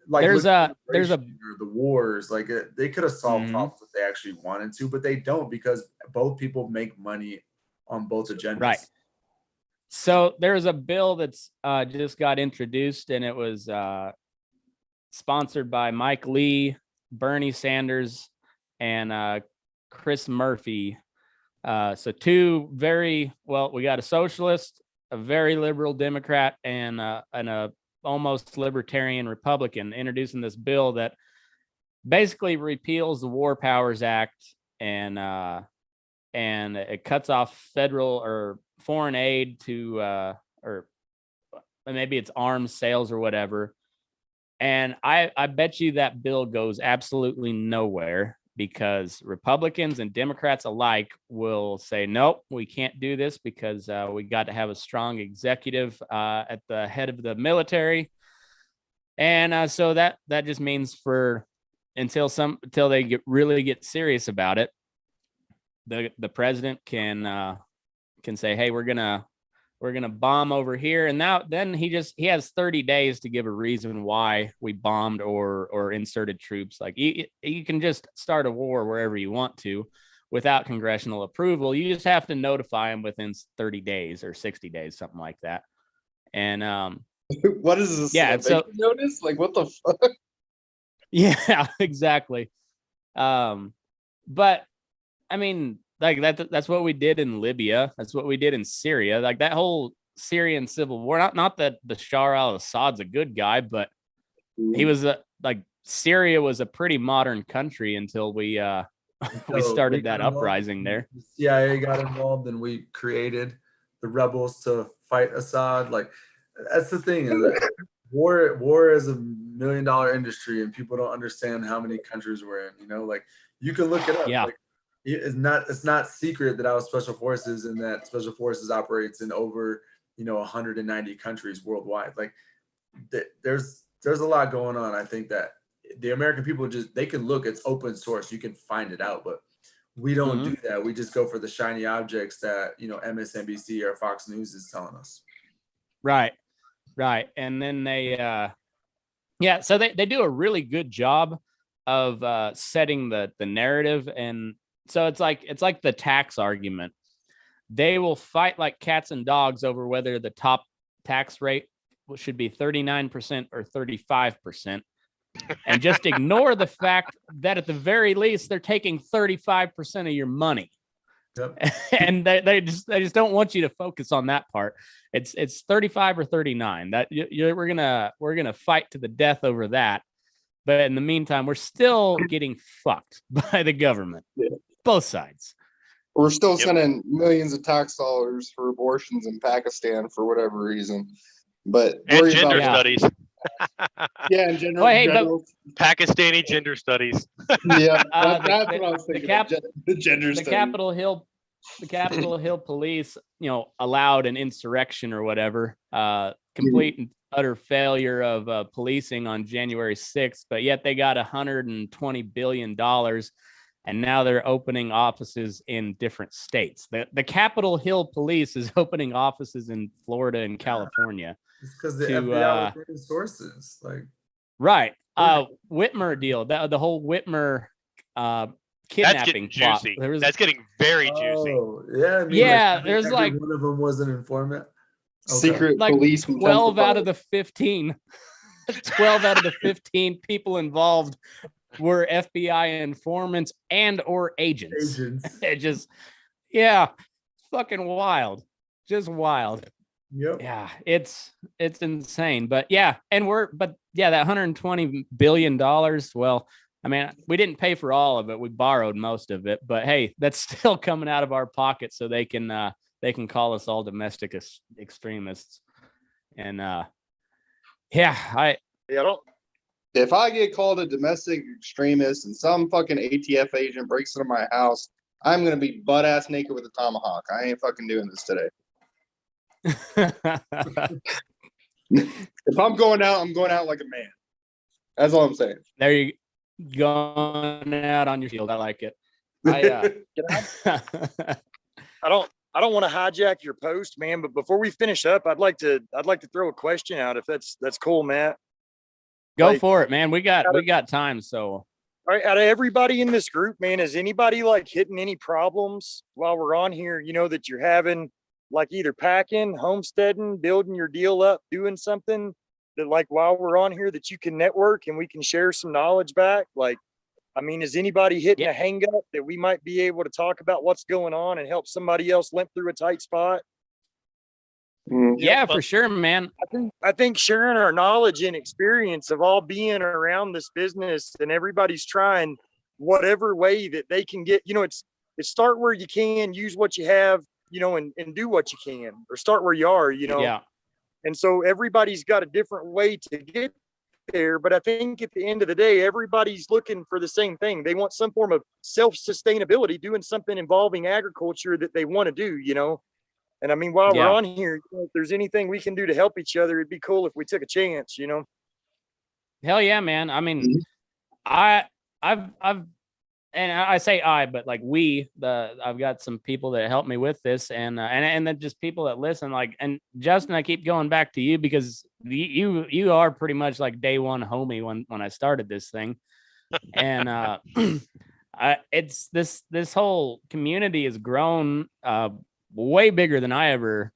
like there's the wars, like they could have solved problems if they actually wanted to, but they don't, because both people make money on both agendas. Right. So there's a bill that's just got introduced, and it was sponsored by Mike Lee, Bernie Sanders, and Chris Murphy. So two we got a socialist, a very liberal Democrat, and a almost libertarian Republican introducing this bill that basically repeals the War Powers Act, and it cuts off federal or foreign aid to or maybe it's arms sales or whatever. And I bet you that bill goes absolutely nowhere, because Republicans and Democrats alike will say, nope, we can't do this, because we got to have a strong executive at the head of the military. And so that just means until they really get serious about it, the president can say, hey, we're gonna bomb over here, and then he has 30 days to give a reason why we bombed or inserted troops. Like you can just start a war wherever you want to without congressional approval. You just have to notify them within 30 days or 60 days, something like that. And what is this? Yeah, so notice, like, what the fuck? Yeah, exactly. But I mean, like that's what we did in Libya. That's what we did in Syria. Like that whole Syrian civil war. Not that Bashar al-Assad's a good guy, but he was like Syria was a pretty modern country until we started that uprising there. The CIA got involved, and we created the rebels to fight Assad. Like that's the thing. War is $1 million industry, and people don't understand how many countries we're in. You know, like you can look it up. Yeah. Like, it's not secret that I was Special Forces, and that Special Forces operates in over 190 countries worldwide. Like there's a lot going on. I think that the American people they can look. It's open source. You can find it out, but we don't do that. We just go for the shiny objects that MSNBC or Fox News is telling us. Right. And then they so they do a really good job of setting the narrative. And so it's like the tax argument. They will fight like cats and dogs over whether the top tax rate should be 39% or 35%, and just ignore the fact that at the very least they're taking 35% of your money. Yep. And they just don't want you to focus on that part. It's 35 or 39. That we're gonna fight to the death over that. But in the meantime, we're still getting fucked by the government, both sides. We're still sending millions of tax dollars for abortions in Pakistan for whatever reason. But and gender studies. Yeah, in general. Pakistani gender studies. Yeah, that's what I was thinking. The gender studies. The Capitol Hill police, allowed an insurrection or whatever. Complete and utter failure of policing on January 6th, but yet they got $120 billion. And now they're opening offices in different states. The Capitol Hill police is opening offices in Florida and California. It's because the FBI was getting sources. Like, right. Whitmer deal. The whole Whitmer kidnapping plot. That's getting very juicy. Yeah. There's like one of them was an informant. Secret like police. 12 out of the 15. 12 out of the 15 people involved were FBI informants and or agents. It just, fucking wild. Just wild. Yep. Yeah, it's insane. But that $120 billion. Well, I mean, we didn't pay for all of it. We borrowed most of it. But hey, that's still coming out of our pocket, so they can call us all domestic extremists. And if I get called a domestic extremist and some fucking ATF agent breaks into my house, I'm gonna be butt ass naked with a tomahawk. I ain't fucking doing this today. If I'm going out, I'm going out like a man. That's all I'm saying. There you going out on your shield. I like it. I don't want to hijack your post, man, but before we finish up, I'd like to throw a question out if that's cool, Matt. Go for it, man. We got time. So all right, out of everybody in this group, man, is anybody like hitting any problems while we're on here, that you're having, like either packing, homesteading, building your deal up, doing something that like while we're on here that you can network and we can share some knowledge back? Like, I mean, is anybody hitting a hang up that we might be able to talk about what's going on and help somebody else limp through a tight spot? Yeah, for sure, man. I think sharing our knowledge and experience of all being around this business, and everybody's trying whatever way that they can get, it's start where you can, use what you have, and do what you can, or start where you are, Yeah. And so everybody's got a different way to get there. But I think at the end of the day, everybody's looking for the same thing. They want some form of self-sustainability, doing something involving agriculture that they want to do, And I mean, while we're on here, if there's anything we can do to help each other, it'd be cool if we took a chance, Hell yeah, man. I mean, I've and I say but like I've got some people that help me with this, and then just people that listen, like, and Justin, I keep going back to you because you are pretty much like day one homie when I started this thing. And it's this whole community has grown way bigger than I ever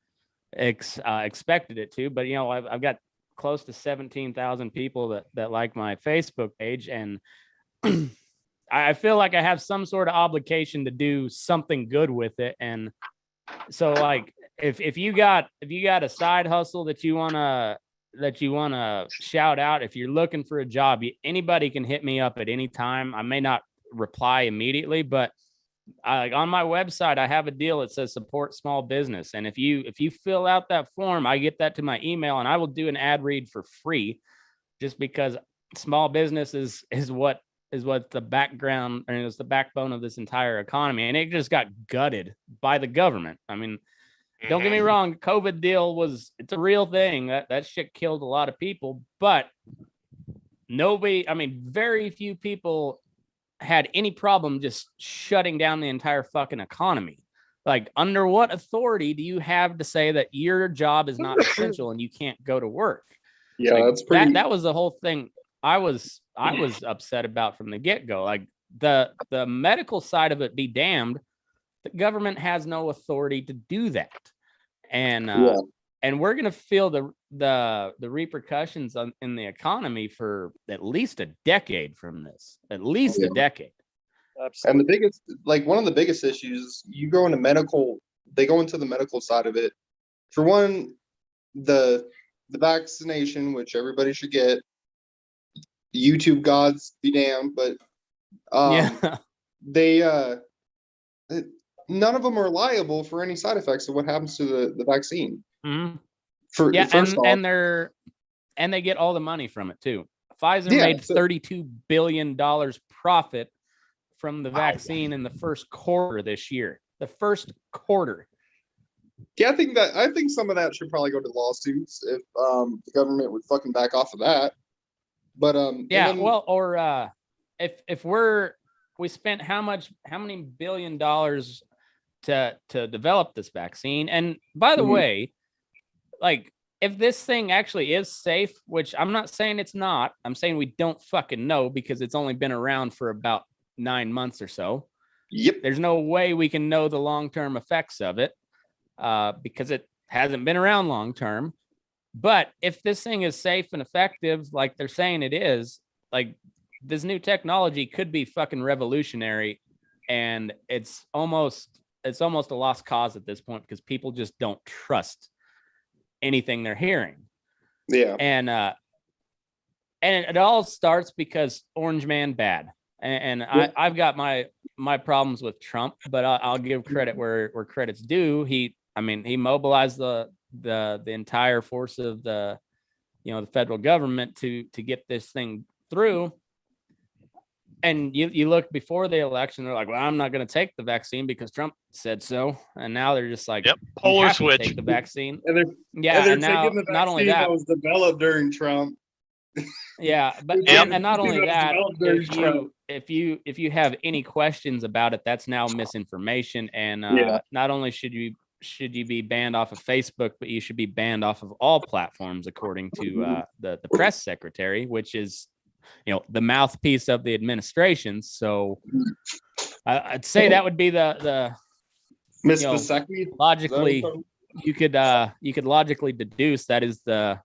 expected it to. But I've got close to 17,000 people that like my Facebook page, and I feel like I have some sort of obligation to do something good with it. And so like, if you got a side hustle that you want to shout out, if you're looking for a job, anybody can hit me up at any time. I may not reply immediately, but on my website, I have a deal that says support small business. And if you fill out that form, I get that to my email and I will do an ad read for free, just because small business is what the background, and it's the backbone of this entire economy. And it just got gutted by the government. I mean, don't get me wrong, COVID deal it's a real thing. That shit killed a lot of people, but very few people had any problem just shutting down the entire fucking economy. Like, under what authority do you have to say that your job is not essential and you can't go to work? Yeah, like, that's pretty. That was the whole thing I was upset about from the get-go. Like, the medical side of it be damned, the government has no authority to do that. And and we're gonna feel the repercussions in the economy for at least a decade from this. At least a decade. Absolutely. And the biggest, like one of the biggest issues, you go into medical, they go into the medical side of it. For one, the vaccination, which everybody should get. YouTube gods be damned, but they none of them are liable for any side effects of what happens to the vaccine. Mm-hmm. First off, and they get all the money from it too. Pfizer made $32 billion profit from the vaccine in the first quarter this year. The first quarter. Yeah, I think some of that should probably go to lawsuits if the government would fucking back off of that. But if we spent how many $1 billion to develop this vaccine. And by the way, like, if this thing actually is safe, which I'm not saying it's not, I'm saying we don't fucking know because it's only been around for about 9 months or so. Yep. There's no way we can know the long-term effects of it because it hasn't been around long-term. But if this thing is safe and effective, like they're saying it is, like, this new technology could be fucking revolutionary, and it's almost a lost cause at this point because people just don't trust anything they're hearing. Yeah. And it all starts because Orange Man bad. And I've got my problems with Trump, but I'll give credit where credit's due. He mobilized the entire force of the federal government to get this thing through. And you look before the election, they're like, well, I'm not going to take the vaccine because Trump said so. And now they're just like, polar switch. Take the vaccine. And they're now taking the not only that was developed during Trump. Yeah, but and not only that, if you have any questions about it, that's now misinformation. And not only should you be banned off of Facebook, but you should be banned off of all platforms, according to the press secretary, which is the mouthpiece of the administration. So I'd say that would be the Miss Vasecki. Logically, you could logically deduce that is the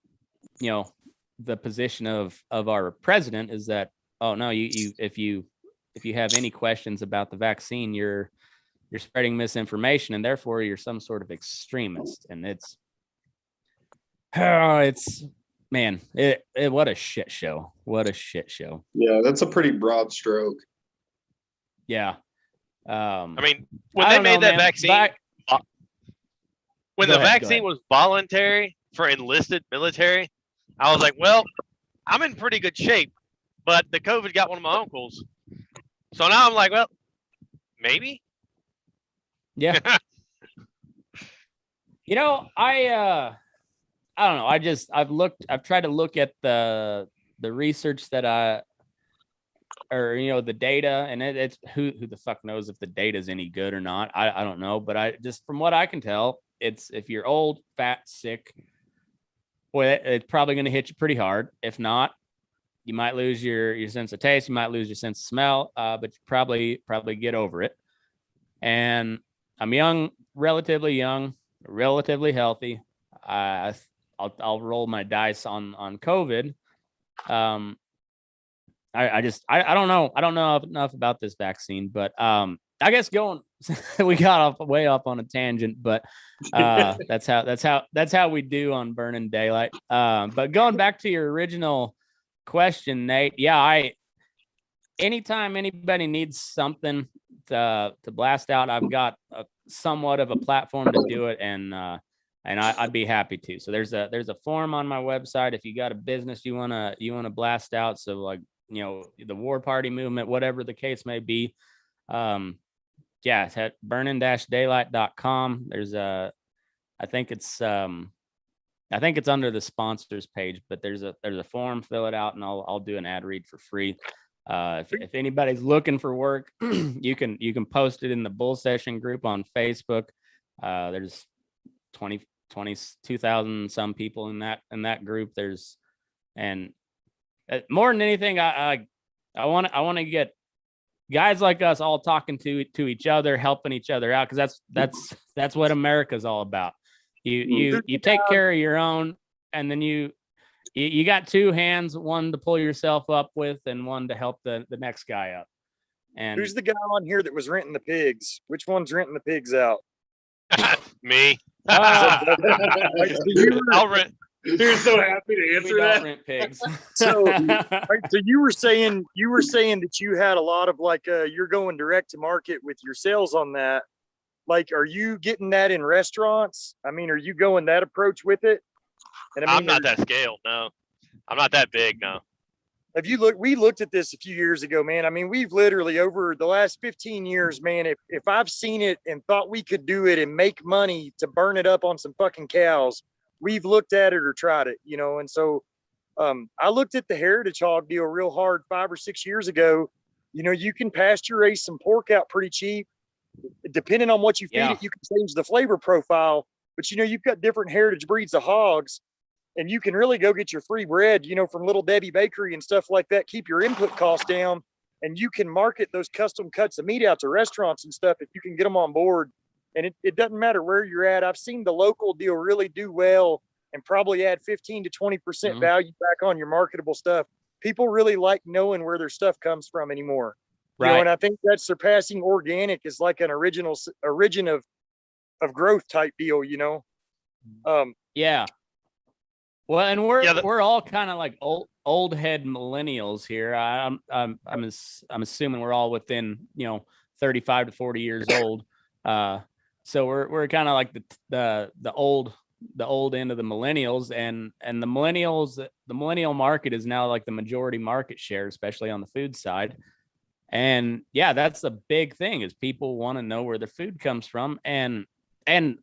the position of our president, is that, oh no, if you have any questions about the vaccine, you're spreading misinformation, and therefore you're some sort of extremist. And it's man, what a shit show. What a shit show. Yeah, that's a pretty broad stroke. Yeah. I mean, when they made that vaccine, when the vaccine was voluntary for enlisted military, I was like, well, I'm in pretty good shape, but the COVID got one of my uncles. So now I'm like, well, maybe. Yeah. I don't know. I've tried to look at the research that the data, and it's who the fuck knows if the data is any good or not. I don't know, but I just, from what I can tell, it's, if you're old, fat, sick, boy, it's probably going to hit you pretty hard. If not, you might lose your sense of taste, you might lose your sense of smell, but you probably get over it. And I'm young, relatively healthy. I'll roll my dice on COVID. I don't know enough about this vaccine, but I guess we got way off on a tangent, but that's how we do on Burning Daylight. But going back to your original question, Nate, yeah, anytime anybody needs something to blast out, I've got somewhat of a platform to do it, and I'd be happy to. So there's a form on my website if you got a business you wanna blast out. So like, the War Party movement, whatever the case may be. Yeah, it's at burning-daylight.com. There's I think it's under the sponsors page, but there's a form, fill it out, and I'll do an ad read for free. If anybody's looking for work, you can post it in the Bull Session group on Facebook. There's 22,000 some people in that group. And more than anything, I want to get guys like us all talking to each other, helping each other out, because that's what America's all about. You take care of your own, and then you got two hands, one to pull yourself up with and one to help the next guy up. And who's the guy on here that was renting the pigs? Which one's renting the pigs out? Me. I'll rent. You're so happy to answer that. Rent pigs. So you were saying that you had a lot of you're going direct to market with your sales on that. Like, are you getting that in restaurants? I mean, are you going that approach with it? And I'm not that scale. No, I'm not that big. No. Have you looked? We looked at this a few years ago, man. I mean, we've literally over the last 15 years, man. If I've seen it and thought we could do it and make money to burn it up on some fucking cows, we've looked at it or tried it, And so, I looked at the heritage hog deal real hard 5 or 6 years ago. You can pasture raise some pork out pretty cheap. Depending on what you feed it, you can change the flavor profile. But you've got different heritage breeds of hogs. And you can really go get your free bread, from Little Debbie Bakery and stuff like that. Keep your input costs down, and you can market those custom cuts of meat out to restaurants and stuff if you can get them on board. And it doesn't matter where you're at. I've seen the local deal really do well and probably add 15 to 20% value back on your marketable stuff. People really like knowing where their stuff comes from anymore. Right. And I think that surpassing organic is like an origin of growth type deal, Yeah. Well, and we're all kind of like old head millennials here. I'm assuming we're all within 35 to 40 years old. So we're kind of like the old end of the millennials, and the millennial market is now like the majority market share, especially on the food side. And yeah, that's the big thing, is people want to know where their food comes from. And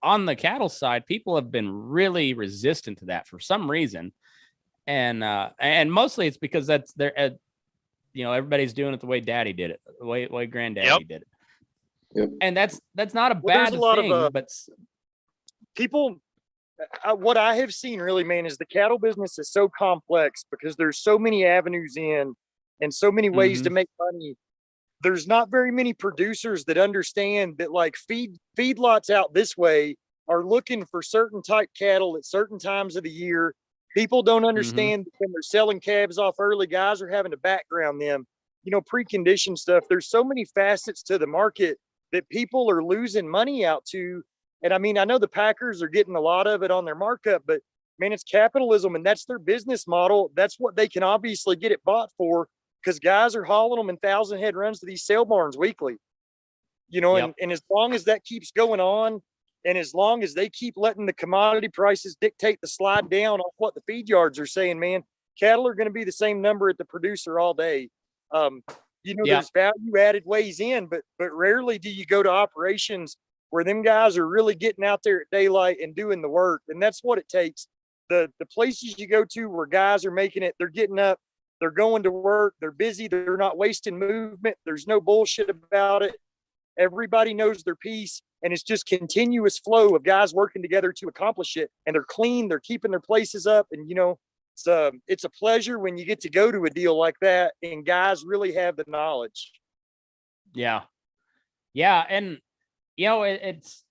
on the cattle side, people have been really resistant to that for some reason. And mostly it's because that's everybody's doing it the way daddy did it, the way granddaddy did it. Yep. And that's not a bad thing, but people, what I have seen really, man, is the cattle business is so complex because there's so many avenues in and so many ways to make money. There's not very many producers that understand that like feedlots out this way are looking for certain type cattle at certain times of the year. People don't understand that when they're selling calves off early, guys are having to background them, preconditioned stuff. There's so many facets to the market that people are losing money out to. And I mean, I know the Packers are getting a lot of it on their markup, but man, it's capitalism and that's their business model. That's what they can obviously get it bought for, because guys are hauling them in 1,000 head runs to these sale barns weekly, and as long as that keeps going on, and as long as they keep letting the commodity prices dictate the slide down on what the feed yards are saying, man, cattle are going to be the same number at the producer all day. There's value added ways in, but rarely do you go to operations where them guys are really getting out there at daylight and doing the work. And that's what it takes. The places you go to where guys are making it, they're getting up, they're going to work, they're busy, they're not wasting movement, there's no bullshit about it. Everybody knows their piece, and it's just continuous flow of guys working together to accomplish it. And they're clean, they're keeping their places up, and it's a pleasure when you get to go to a deal like that and guys really have the knowledge. Yeah, and it's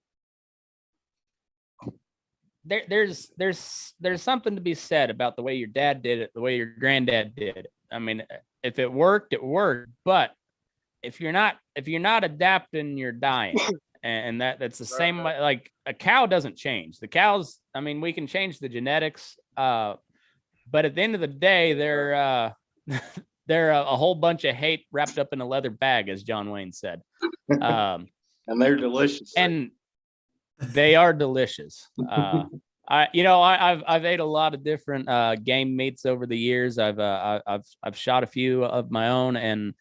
there's something to be said about the way your dad did it, the way your granddad did it. I mean, if it worked, it worked. But if you're not adapting, you're dying. And that's the same way. Like a cow doesn't change. The cows, I mean, we can change the genetics, but at the end of the day, they're they're a whole bunch of hate wrapped up in a leather bag, as John Wayne said. And they're delicious. And they are delicious. I've ate a lot of different game meats over the years. I've shot a few of my own, and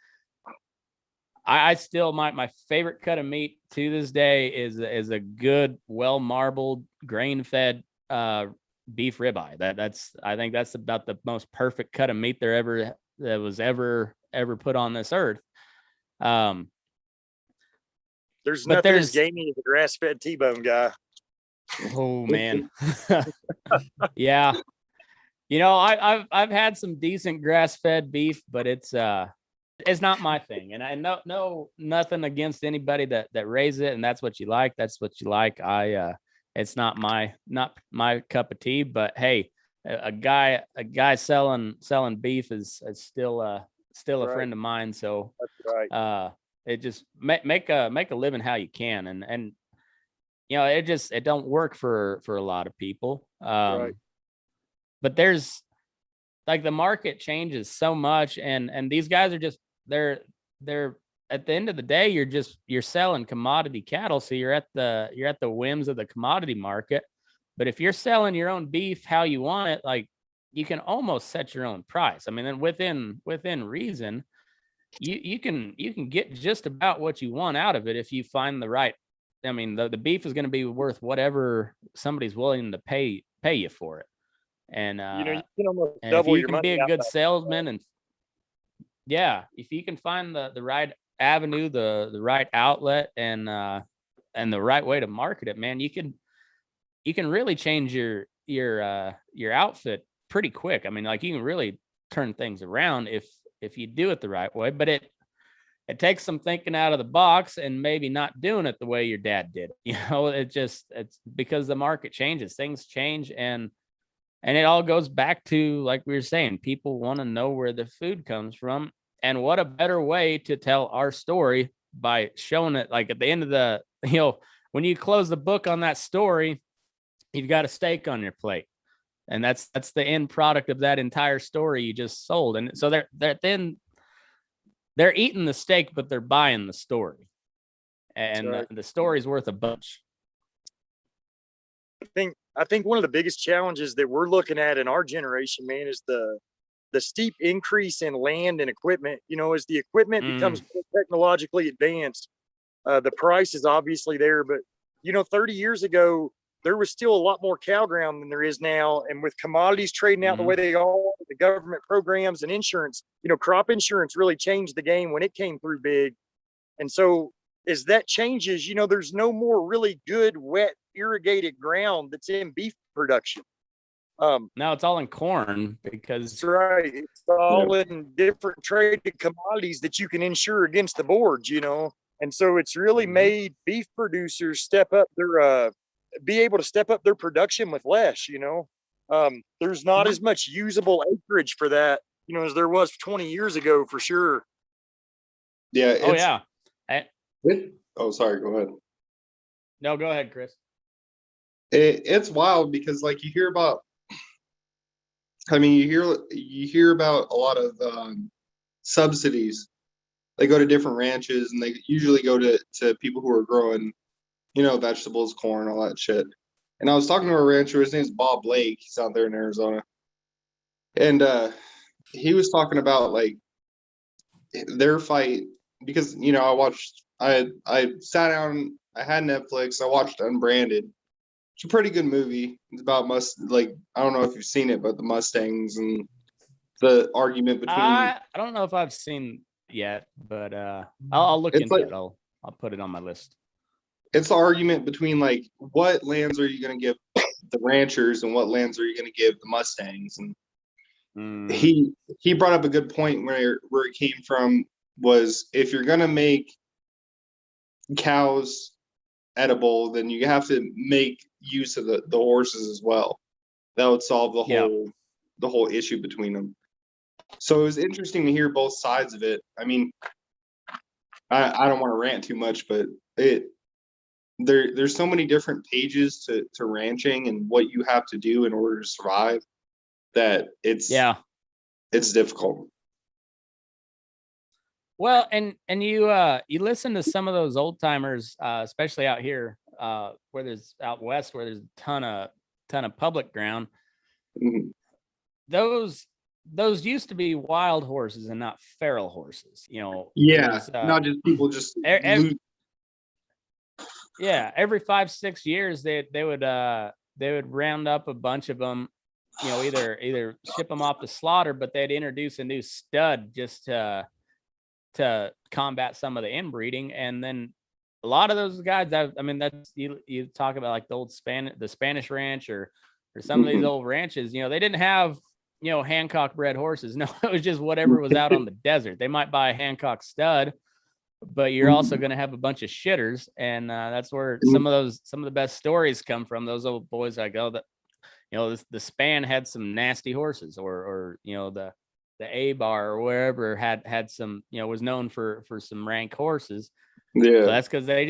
I still my favorite cut of meat to this day is a good, well marbled, grain fed beef ribeye. I think that's about the most perfect cut of meat that was ever put on this earth. There's nothing as gamey as a grass fed T-bone guy. Oh man. Yeah. I've had some decent grass fed beef, but it's not my thing. And I know nothing against anybody that raises it, and that's what you like. That's what you like. It's not my cup of tea, but hey, a guy selling beef is still a friend of mine. So that's right. It just make a living how you can, and it don't work for a lot of people. Right. But there's like the market changes so much, and these guys are just they're at the end of the day, you're selling commodity cattle, so you're at the whims of the commodity market. But if you're selling your own beef how you want it, like you can almost set your own price. I mean, then within reason, you can get just about what you want out of it if you find the right. I mean, the beef is going to be worth whatever somebody's willing to pay you for it. And you can almost and double if you your can money be a good out. salesman, and if you can find the right avenue, the right outlet, and the right way to market it, man, you can really change your outfit pretty quick. I mean, like you can really turn things around if you do it the right way. But it takes some thinking out of the box and maybe not doing it the way your dad did. It's because the market changes, things change, and it all goes back to, like we were saying, people want to know where the food comes from. And what a better way to tell our story by showing it, like at the end of the, when you close the book on that story, you've got a steak on your plate. And that's the end product of that entire story you just sold. And so they're eating the steak, but they're buying the story. And right. The story's worth a bunch. I think one of the biggest challenges that we're looking at in our generation, man, is the steep increase in land and equipment. As the equipment becomes more technologically advanced, the price is obviously there. But 30 years ago, there was still a lot more cow ground than there is now. And with commodities trading out the way they are, the government programs and insurance, crop insurance really changed the game when it came through big. And so as that changes, there's no more really good, wet, irrigated ground that's in beef production. Now it's all in corn because that's right. It's all in different traded commodities that you can insure against the boards, and so it's really made beef producers be able to step up their production with less. There's not as much usable acreage for that, as there was 20 years ago, for sure. Yeah. Sorry, go ahead. No, go ahead, Chris. It's wild because, like, you hear about a lot of subsidies. They go to different ranches, and they usually go to people who are growing, vegetables, corn, all that shit. And I was talking to a rancher. His name's Bob Blake. He's out there in Arizona, and he was talking about like their fight because I sat down. I had Netflix. I watched Unbranded. It's a pretty good movie. It's about I don't know if you've seen it, but the Mustangs and the argument between. I don't know if I've seen yet, but I'll look into it. I'll put it on my list. It's the argument between like what lands are you going to give the ranchers and what lands are you going to give the Mustangs, and he brought up a good point where it came from was if you're going to make cows edible, then you have to make use of the horses as well. That would solve the whole issue between them. So it was interesting to hear both sides of it. I mean, I don't want to rant too much, but there's so many different pages to ranching and what you have to do in order to survive that it's difficult. Well, and you listen to some of those old timers, especially out here, where there's out west where there's a ton of public ground. Mm-hmm. Those used to be wild horses and not feral horses, you know. Yeah, not just people just yeah, every 5-6 years they would round up a bunch of them, you know, either ship them off to slaughter, but they'd introduce a new stud just to combat some of the inbreeding. And then a lot of those guys, I mean, that's you talk about like the Spanish ranch or some of these old ranches, you know, they didn't have, you know, Hancock bred horses. No, it was just whatever was out on the desert. They might buy a Hancock stud, but you're also going to have a bunch of shitters. And that's where some of the best stories come from. Those old boys like, oh, that, you know, the Span had some nasty horses, or you know, the A-Bar or wherever had some, you know, was known for some rank horses. Yeah. But that's because they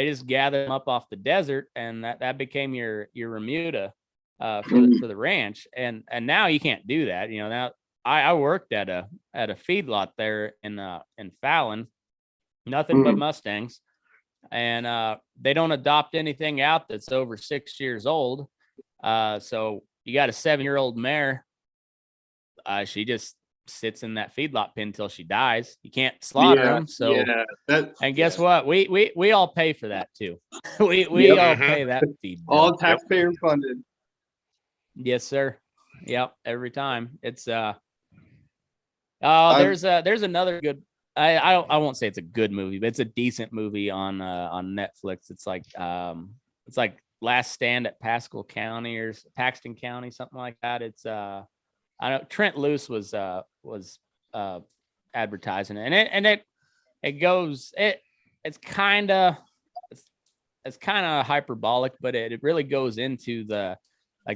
just gathered them up off the desert, and that became your remuda for the ranch. And now you can't do that. You know, now I worked at a feedlot there in Fallon, nothing but Mustangs, and they don't adopt anything out that's over 6 years old. So you got a 7-year-old mare. She just sits in that feedlot pen until she dies. You can't slaughter them. So, and guess what? We all pay for that too. we all pay that feed bill. All taxpayer funded. Yes, sir. Yep. Every time. It's there's another good. I won't say it's a good movie, but it's a decent movie on Netflix. It's like Last Stand at Paxton County, something like that. It's I know Trent Luce was advertising it, and it's kind of hyperbolic, but it really goes into the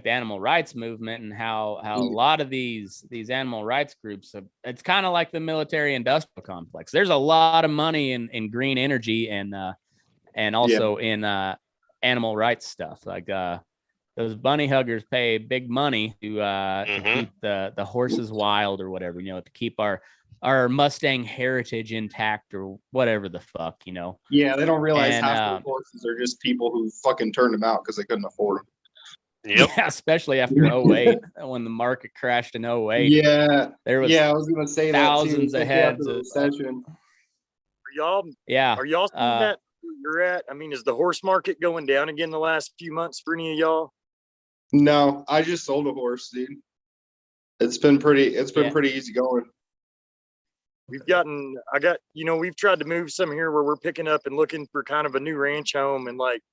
animal rights movement and how a lot of these animal rights groups, it's kind of like the military industrial complex. There's a lot of money in green energy and also in animal rights stuff. Like those bunny huggers pay big money to keep the horses wild or whatever, you know, to keep our Mustang heritage intact or whatever the fuck, you know. Yeah, they don't realize half the horses are just people who fucking turned them out because they couldn't afford them. Yep. Yeah, especially after 08, when the market crashed in 08. Yeah. There was I was gonna say thousands that of heads of recession. Are y'all seeing that where you're at? I mean, is the horse market going down again the last few months for any of y'all? No, I just sold a horse, dude. It's been pretty easy going. We've tried to move some here where we're picking up and looking for kind of a new ranch home, and like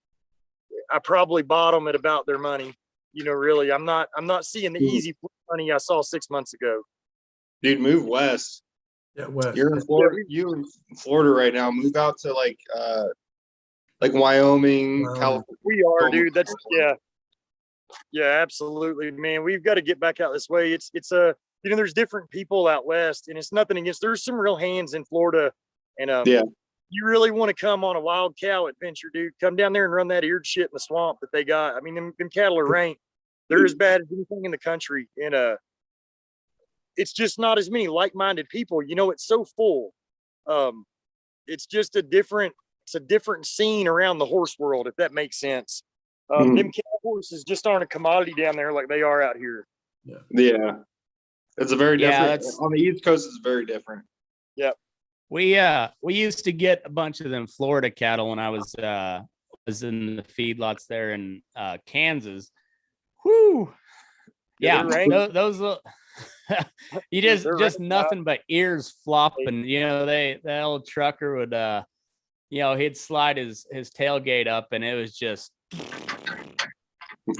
I probably bought them at about their money. You know, really, I'm not seeing the easy money I saw 6 months ago. Dude, move west. Yeah, west. You're in Florida. You in Florida right now. Move out to like Wyoming, California. We are, dude. That's yeah, absolutely, man. We've got to get back out this way. It's you know, there's different people out west, and it's nothing against. There's some real hands in Florida, and you really want to come on a wild cow adventure, dude, come down there and run that eared shit in the swamp that they got. I mean, them cattle are rank. They're as bad as anything in the country. And it's just not as many like-minded people. You know, it's so full. It's just a different scene around the horse world, if that makes sense. Them cow horses just aren't a commodity down there like they are out here. Yeah. It's a very different. On the East Coast, it's very different. Yep. We used to get a bunch of them Florida cattle when I was in the feedlots there in Kansas. Whoo! Yeah, those you just nothing but ears flopping. You know, that old trucker would you know, he'd slide his tailgate up and it was just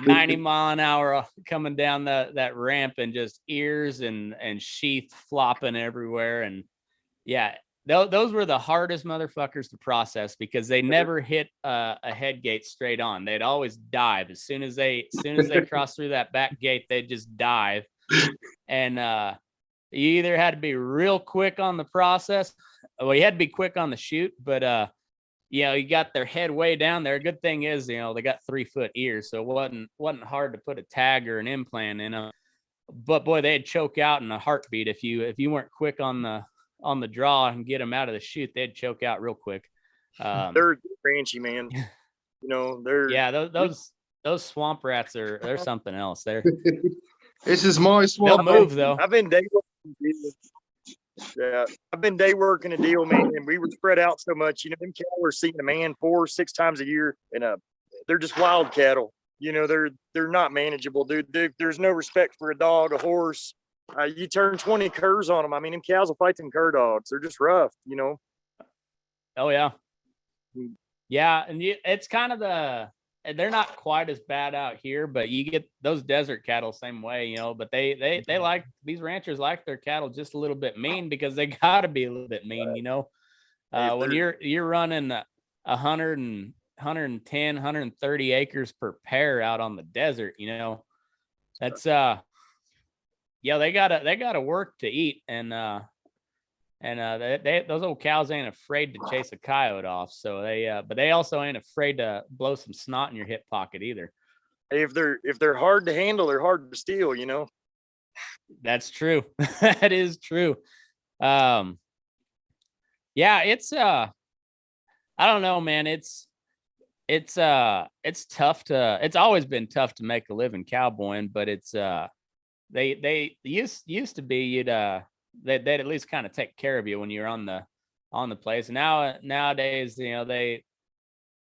90 mile an hour coming down that ramp, and just ears and sheath flopping everywhere. And yeah, those were the hardest motherfuckers to process because they never hit a head gate straight on. They'd always dive as soon as they crossed through that back gate. They'd just dive, and you either had to be real quick on the process. Well, you had to be quick on the shoot, but you got their head way down there. Good thing is, they got 3-foot ears, so it wasn't hard to put a tag or an implant in them. But boy, they'd choke out in a heartbeat if you weren't quick on the draw and get them out of the chute. They'd choke out real quick. They're branchy, man. They're those swamp rats they're something else. This is my swamp. They'll move though. I've been day working a deal, man, and we were spread out so much. Them cattle are seeing a man 4 or 6 times a year, and they're just wild cattle. They're not manageable, dude. There's no respect for a dog, a horse. You turn 20 curs on them. I mean, them cows will fight them cur dogs. They're just rough, Oh yeah, yeah, and it's kind of they're not quite as bad out here, but you get those desert cattle same way, But they like, these ranchers like their cattle just a little bit mean because they got to be a little bit mean, When you're running 110, 130 acres per pair out on the desert, that's they gotta work to eat, and those old cows ain't afraid to chase a coyote off. So but they also ain't afraid to blow some snot in your hip pocket either. If they're hard to handle, they're hard to steal. That's true. That is true. Yeah, it's I don't know, man. It's tough it's always been tough to make a living cowboying, but it's they used to be they'd at least kind of take care of you when you're on the place. Nowadays, they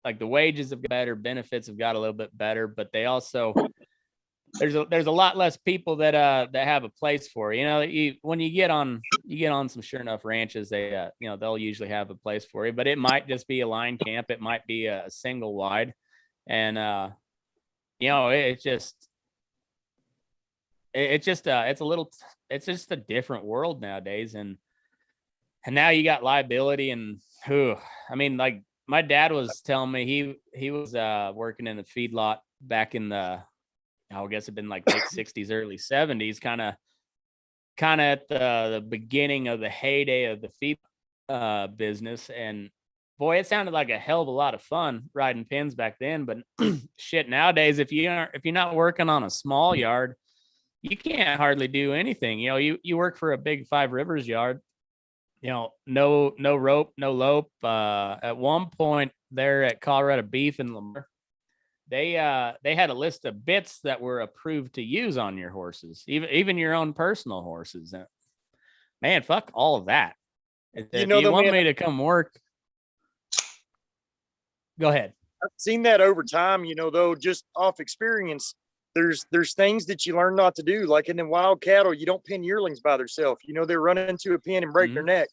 like the wages have got better, benefits have got a little bit better, but they also there's a lot less people that have a place for you. When you get on some sure enough ranches, they they'll usually have a place for you, but it might just be a line camp, it might be a single wide, and it's just a different world nowadays, and now you got liability, and like my dad was telling me he was working in the feedlot back in I guess it'd been like late 60s, early 70s, kind of at the beginning of the heyday of the feed business, and boy, it sounded like a hell of a lot of fun riding pins back then, but shit, nowadays if you're not working on a small yard, you can't hardly do anything. You work for a big Five Rivers yard, no rope, no lope. At one point there at Colorado Beef in Lamar, they had a list of bits that were approved to use on your horses, even your own personal horses. Man, fuck all of that. If you want me to come work, go ahead. I've seen that over time, though, just off experience. There's things that you learn not to do, like in the wild cattle, you don't pin yearlings by themselves. They run into a pin and break their neck.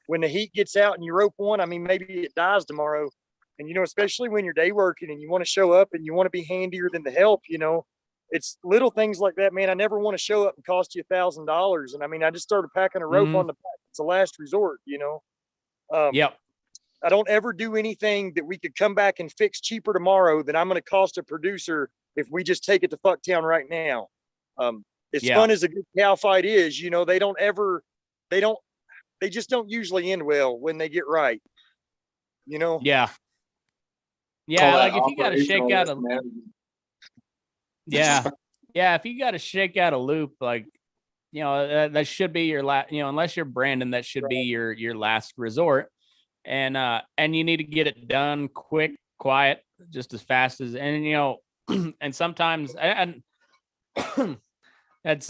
When the heat gets out and you rope one, I mean, maybe it dies tomorrow. And, especially when you're day working and you want to show up and you want to be handier than the help, it's little things like that, man. I never want to show up and cost you $1,000. And I mean, I just started packing a rope on the back. It's a last resort, Yep. I don't ever do anything that we could come back and fix cheaper tomorrow than I'm going to cost a producer if we just take it to fucktown right now. As fun as a good cow fight is, they just don't usually end well when they get right. Yeah. Yeah, like if you got to shake out if you got to shake out a loop, like that should be your last. Unless you're Brandon, that should be your last resort, and you need to get it done quick, quiet, just as fast as and sometimes that's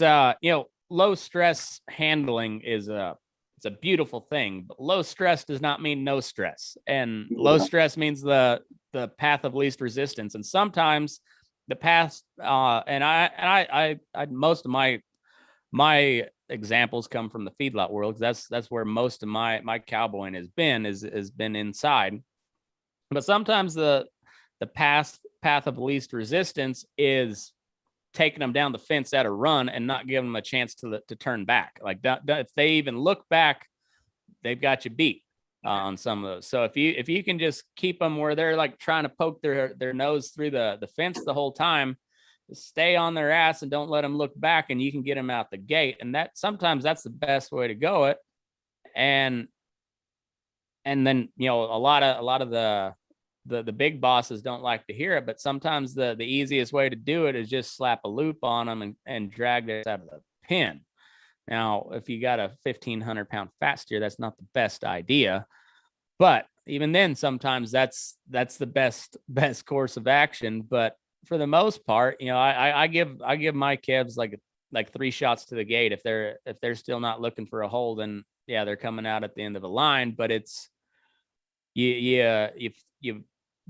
low stress handling is it's a beautiful thing, but low stress does not mean no stress, and low stress means the path of least resistance. And sometimes the path and I most of my examples come from the feedlot world, because that's where most of my cowboying has been inside. But sometimes the path of least resistance is taking them down the fence at a run and not giving them a chance to turn back. Like that, if they even look back, they've got you beat on some of those. So if you can just keep them where they're like trying to poke their nose through the fence the whole time, stay on their ass and don't let them look back, and you can get them out the gate. And that sometimes that's the best way to go it. And then, you know, a lot of the big bosses don't like to hear it, but sometimes the easiest way to do it is just slap a loop on them and drag their out of the pin. Now, if you got a 1,500-pound fat steer, that's not the best idea. But even then, sometimes that's the best course of action. But for the most part, you know, I give my calves like 3 shots to the gate. If they're still not looking for a hole, then yeah, they're coming out at the end of a line. But it's you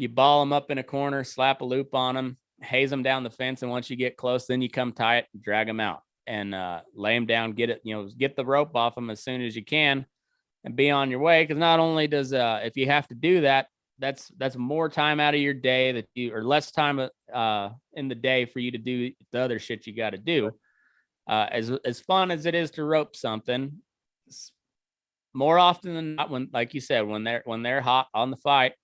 ball them up in a corner, slap a loop on them, haze them down the fence, and once you get close, then you come tie it, drag them out, and lay them down, get the rope off them as soon as you can, and be on your way. Because not only does if you have to do that, that's more time out of your day or less time in the day for you to do the other shit you got to do. As fun as it is to rope something, more often than not, when, like you said, when they're hot on the fight,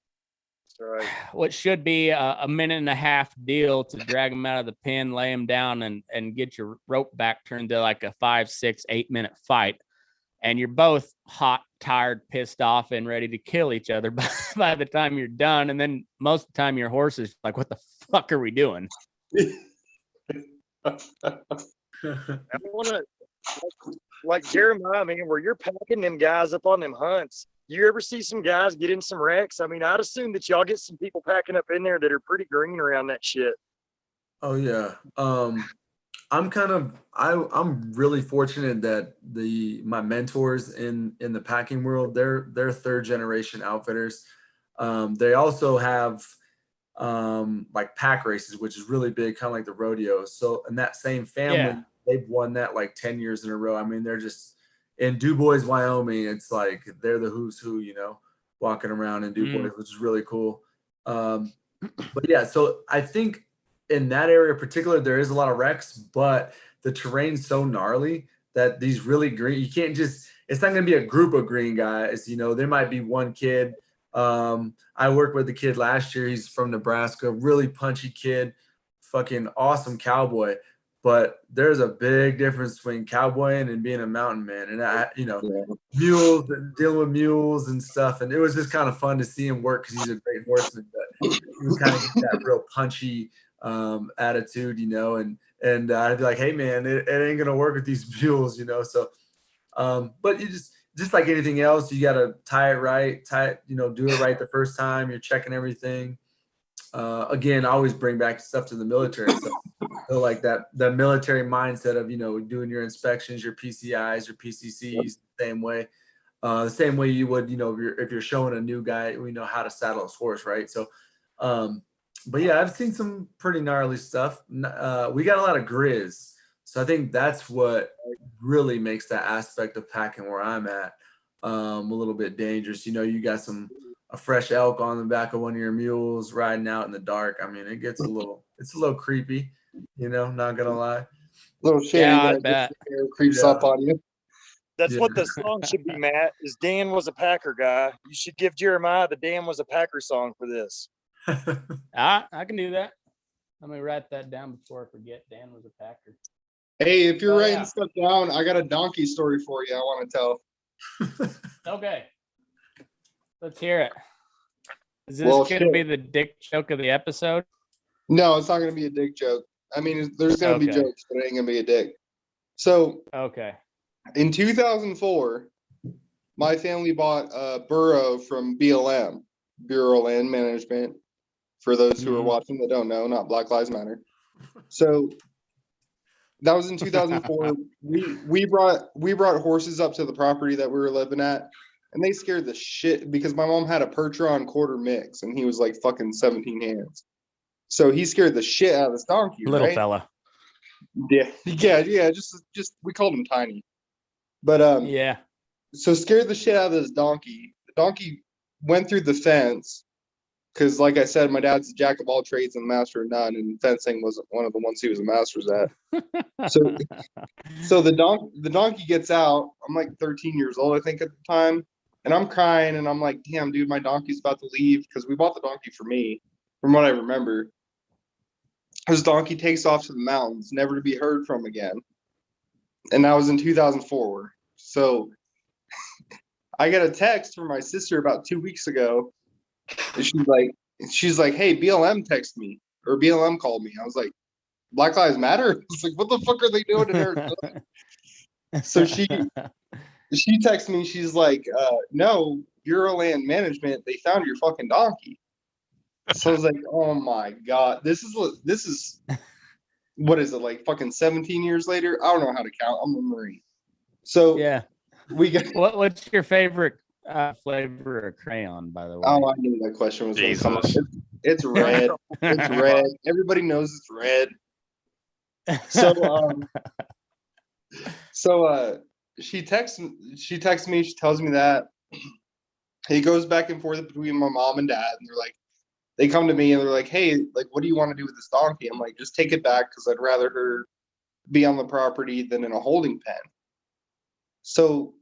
That's right. what should be a minute and a half deal to drag them out of the pen, lay them down, and get your rope back turned to like a 5, 6, 8 minute fight. And you're both hot, tired, pissed off, and ready to kill each other by the time you're done. And then most of the time your horse is like, what the fuck are we doing? I want to, like Jeremiah, man, where you're packing them guys up on them hunts. You ever see some guys get in some wrecks? I mean, I'd assume that y'all get some people packing up in there that are pretty green around that shit. Oh yeah. I'm really fortunate that my mentors in the packing world, they're 3rd generation outfitters. They also have like pack races, which is really big, kind of like the rodeo. So in that same family, they've won that like 10 years in a row. I mean, they're just in DuBois, Wyoming. It's like they're the who's who, you know, walking around in DuBois, which is really cool. But yeah, so I think in that area in particular, there is a lot of wrecks, but the terrain's so gnarly that these really green, you can't just, it's not going to be a group of green guys. You know, there might be one kid. I worked with the kid last year. He's from Nebraska, really punchy kid, fucking awesome cowboy. But there's a big difference between cowboying and being a mountain man. And mules, dealing with mules and stuff. And it was just kind of fun to see him work because he's a great horseman. But he was kind of that real punchy attitude, you know. And I'd be like, hey man, it ain't gonna work with these mules, you know. So, but you just like anything else, you gotta tie it right, do it right the first time. You're checking everything. Again, I always bring back stuff to the military. So like that military mindset of, you know, doing your inspections, your PCIs, your PCCs, the same way you would, you know, if you're showing a new guy, you know, how to saddle his horse, right? So, but yeah, I've seen some pretty gnarly stuff. We got a lot of grizz. So I think that's what really makes that aspect of packing where I'm at a little bit dangerous. You know, you got a fresh elk on the back of one of your mules riding out in the dark. I mean, it's a little creepy, you know, not gonna lie. A little shady. Yeah, I bet. Creeps up on you. That's what the song should be, Matt, is Dan was a Packer guy. You should give Jeremiah the Dan was a Packer song for this. I can do that. Let me write that down before I forget. Dan was a Packer. Hey, if you're writing stuff down, I got a donkey story for you I want to tell. Okay. Let's hear it. Is this going to be the dick joke of the episode? No, it's not going to be a dick joke. I mean, there's going to be jokes, but it ain't going to be a dick. So, in 2004, my family bought a burro from BLM, Bureau of Land Management. For those who are watching that don't know, not Black Lives Matter. So, that was in 2004. we brought horses up to the property that we were living at. And they scared the shit because my mom had a Percheron quarter mix and he was like fucking 17 hands. So he scared the shit out of this donkey. Little right? fella. Yeah. Just we called him Tiny. But so scared the shit out of this donkey. The donkey went through the fence because, like I said, my dad's a jack of all trades and master of none, and fencing was one of the ones he was a master's at. So the donkey gets out. I'm like 13 years old, I think, at the time. And I'm crying, and I'm like, damn, dude, my donkey's about to leave because we bought the donkey for me, from what I remember. his donkey takes off to the mountains, never to be heard from again. And that was in 2004. So I got a text from my sister about 2 weeks ago. And she's like, hey, BLM texted me, or BLM called me. I was like, Black Lives Matter? It's like, what the fuck are they doing in Arizona? So she texted me, she's like, no, Bureau Land Management, they found your fucking donkey. So I was like, oh my God, this is what is it, like fucking 17 years later? I don't know how to count. I'm a Marine. So yeah. We got what's your favorite flavor of crayon, by the way? Oh, I knew that question was going to come up. It's red. It's red. Everybody knows it's red. So she texts me, she tells me that. He goes back and forth between my mom and dad, and they come to me and they're like, hey, like, what do you want to do with this donkey? I'm like, just take it back, because I'd rather her be on the property than in a holding pen. So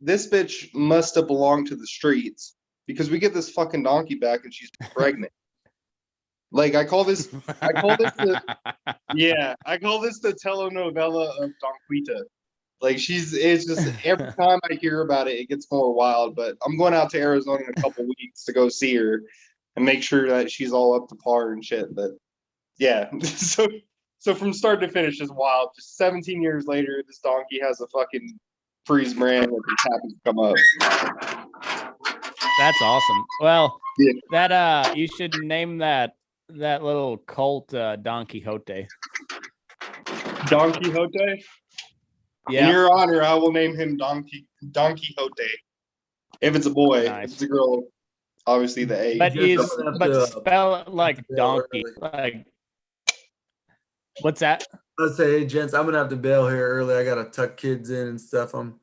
this bitch must have belonged to the streets, because we get this fucking donkey back and she's pregnant. Like, I call this the telenovela of Donquita. Like, it's just, every time I hear about it, it gets more wild. But I'm going out to Arizona in a couple weeks to go see her and make sure that she's all up to par and shit. But yeah, so from start to finish is wild. Just 17 years later, this donkey has a fucking freeze brand that just happens to come up. That's awesome. Well, yeah. That you should name that little cult Don Quixote. Don Quixote? Yeah. In your honor, I will name him Don Quixote. If it's a boy, nice. If it's a girl, obviously the A. But spell it like donkey. Like, what's that? Let's say, hey, gents, I'm gonna have to bail here early. I gotta tuck kids in and stuff. I'm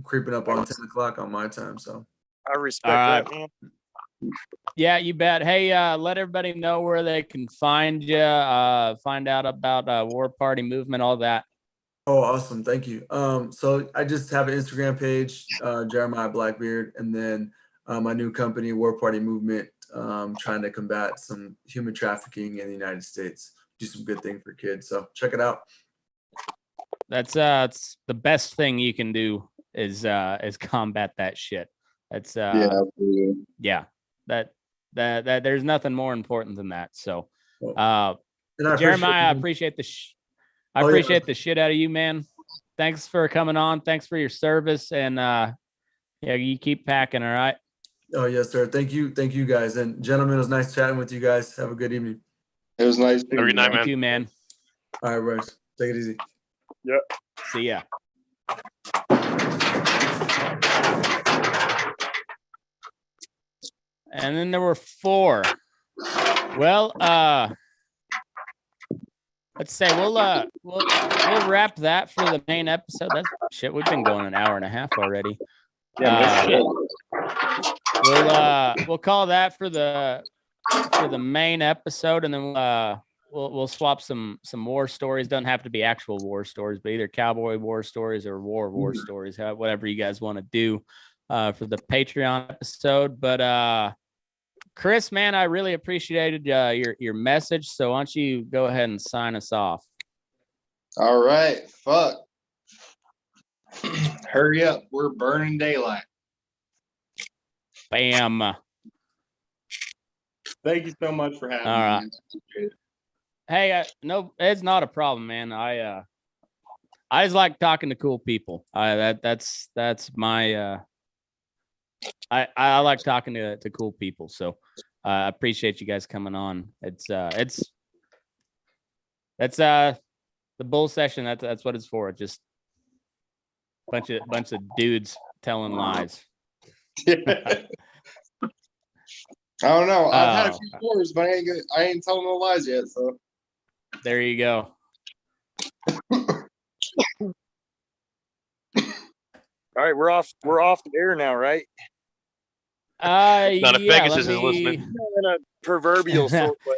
creeping up on 10 o'clock on my time, so I respect that, man. Yeah, you bet. Hey, let everybody know where they can find you, find out about War Party Movement, all that. Oh, awesome. Thank you. So I just have an Instagram page, Jeremiah Blackbeard, and then my new company, War Party Movement, trying to combat some human trafficking in the United States. Do some good thing for kids. So check it out. That's it's the best thing you can do is combat that shit. That's yeah. That there's nothing more important than that. So Jeremiah, I appreciate the the shit out of you, man. Thanks for coming on. Thanks for your service, and yeah, you keep packing. All right. Oh yes, sir. Thank you guys, and gentlemen. It was nice chatting with you guys. Have a good evening. It was nice. Have a good night, man. You too, man. All right, Bryce. Take it easy. Yep. See ya. And then there were 4. Well, let's say we'll wrap that for the main episode. That's shit. We've been going an hour and a half already. We'll call that for the main episode, and then we'll swap some war stories. Doesn't have to be actual war stories, but either cowboy war stories or war stories, whatever you guys want to do for the Patreon episode. But Chris, man, I really appreciated your message. So why don't you go ahead and sign us off? All right. Fuck. Hurry up. We're burning daylight. Bam. Thank you so much for having me. All right. Hey, no, it's not a problem, man. I just like talking to cool people. That's my I like talking to cool people. So I appreciate you guys coming on. It's the bull session. That's what it's for. Just bunch of dudes telling lies. I don't know. I've had a few stories, but I ain't telling no lies yet. So there you go. All right, we're off the air now, right? Not if Pegasus is listening. In a proverbial sort way.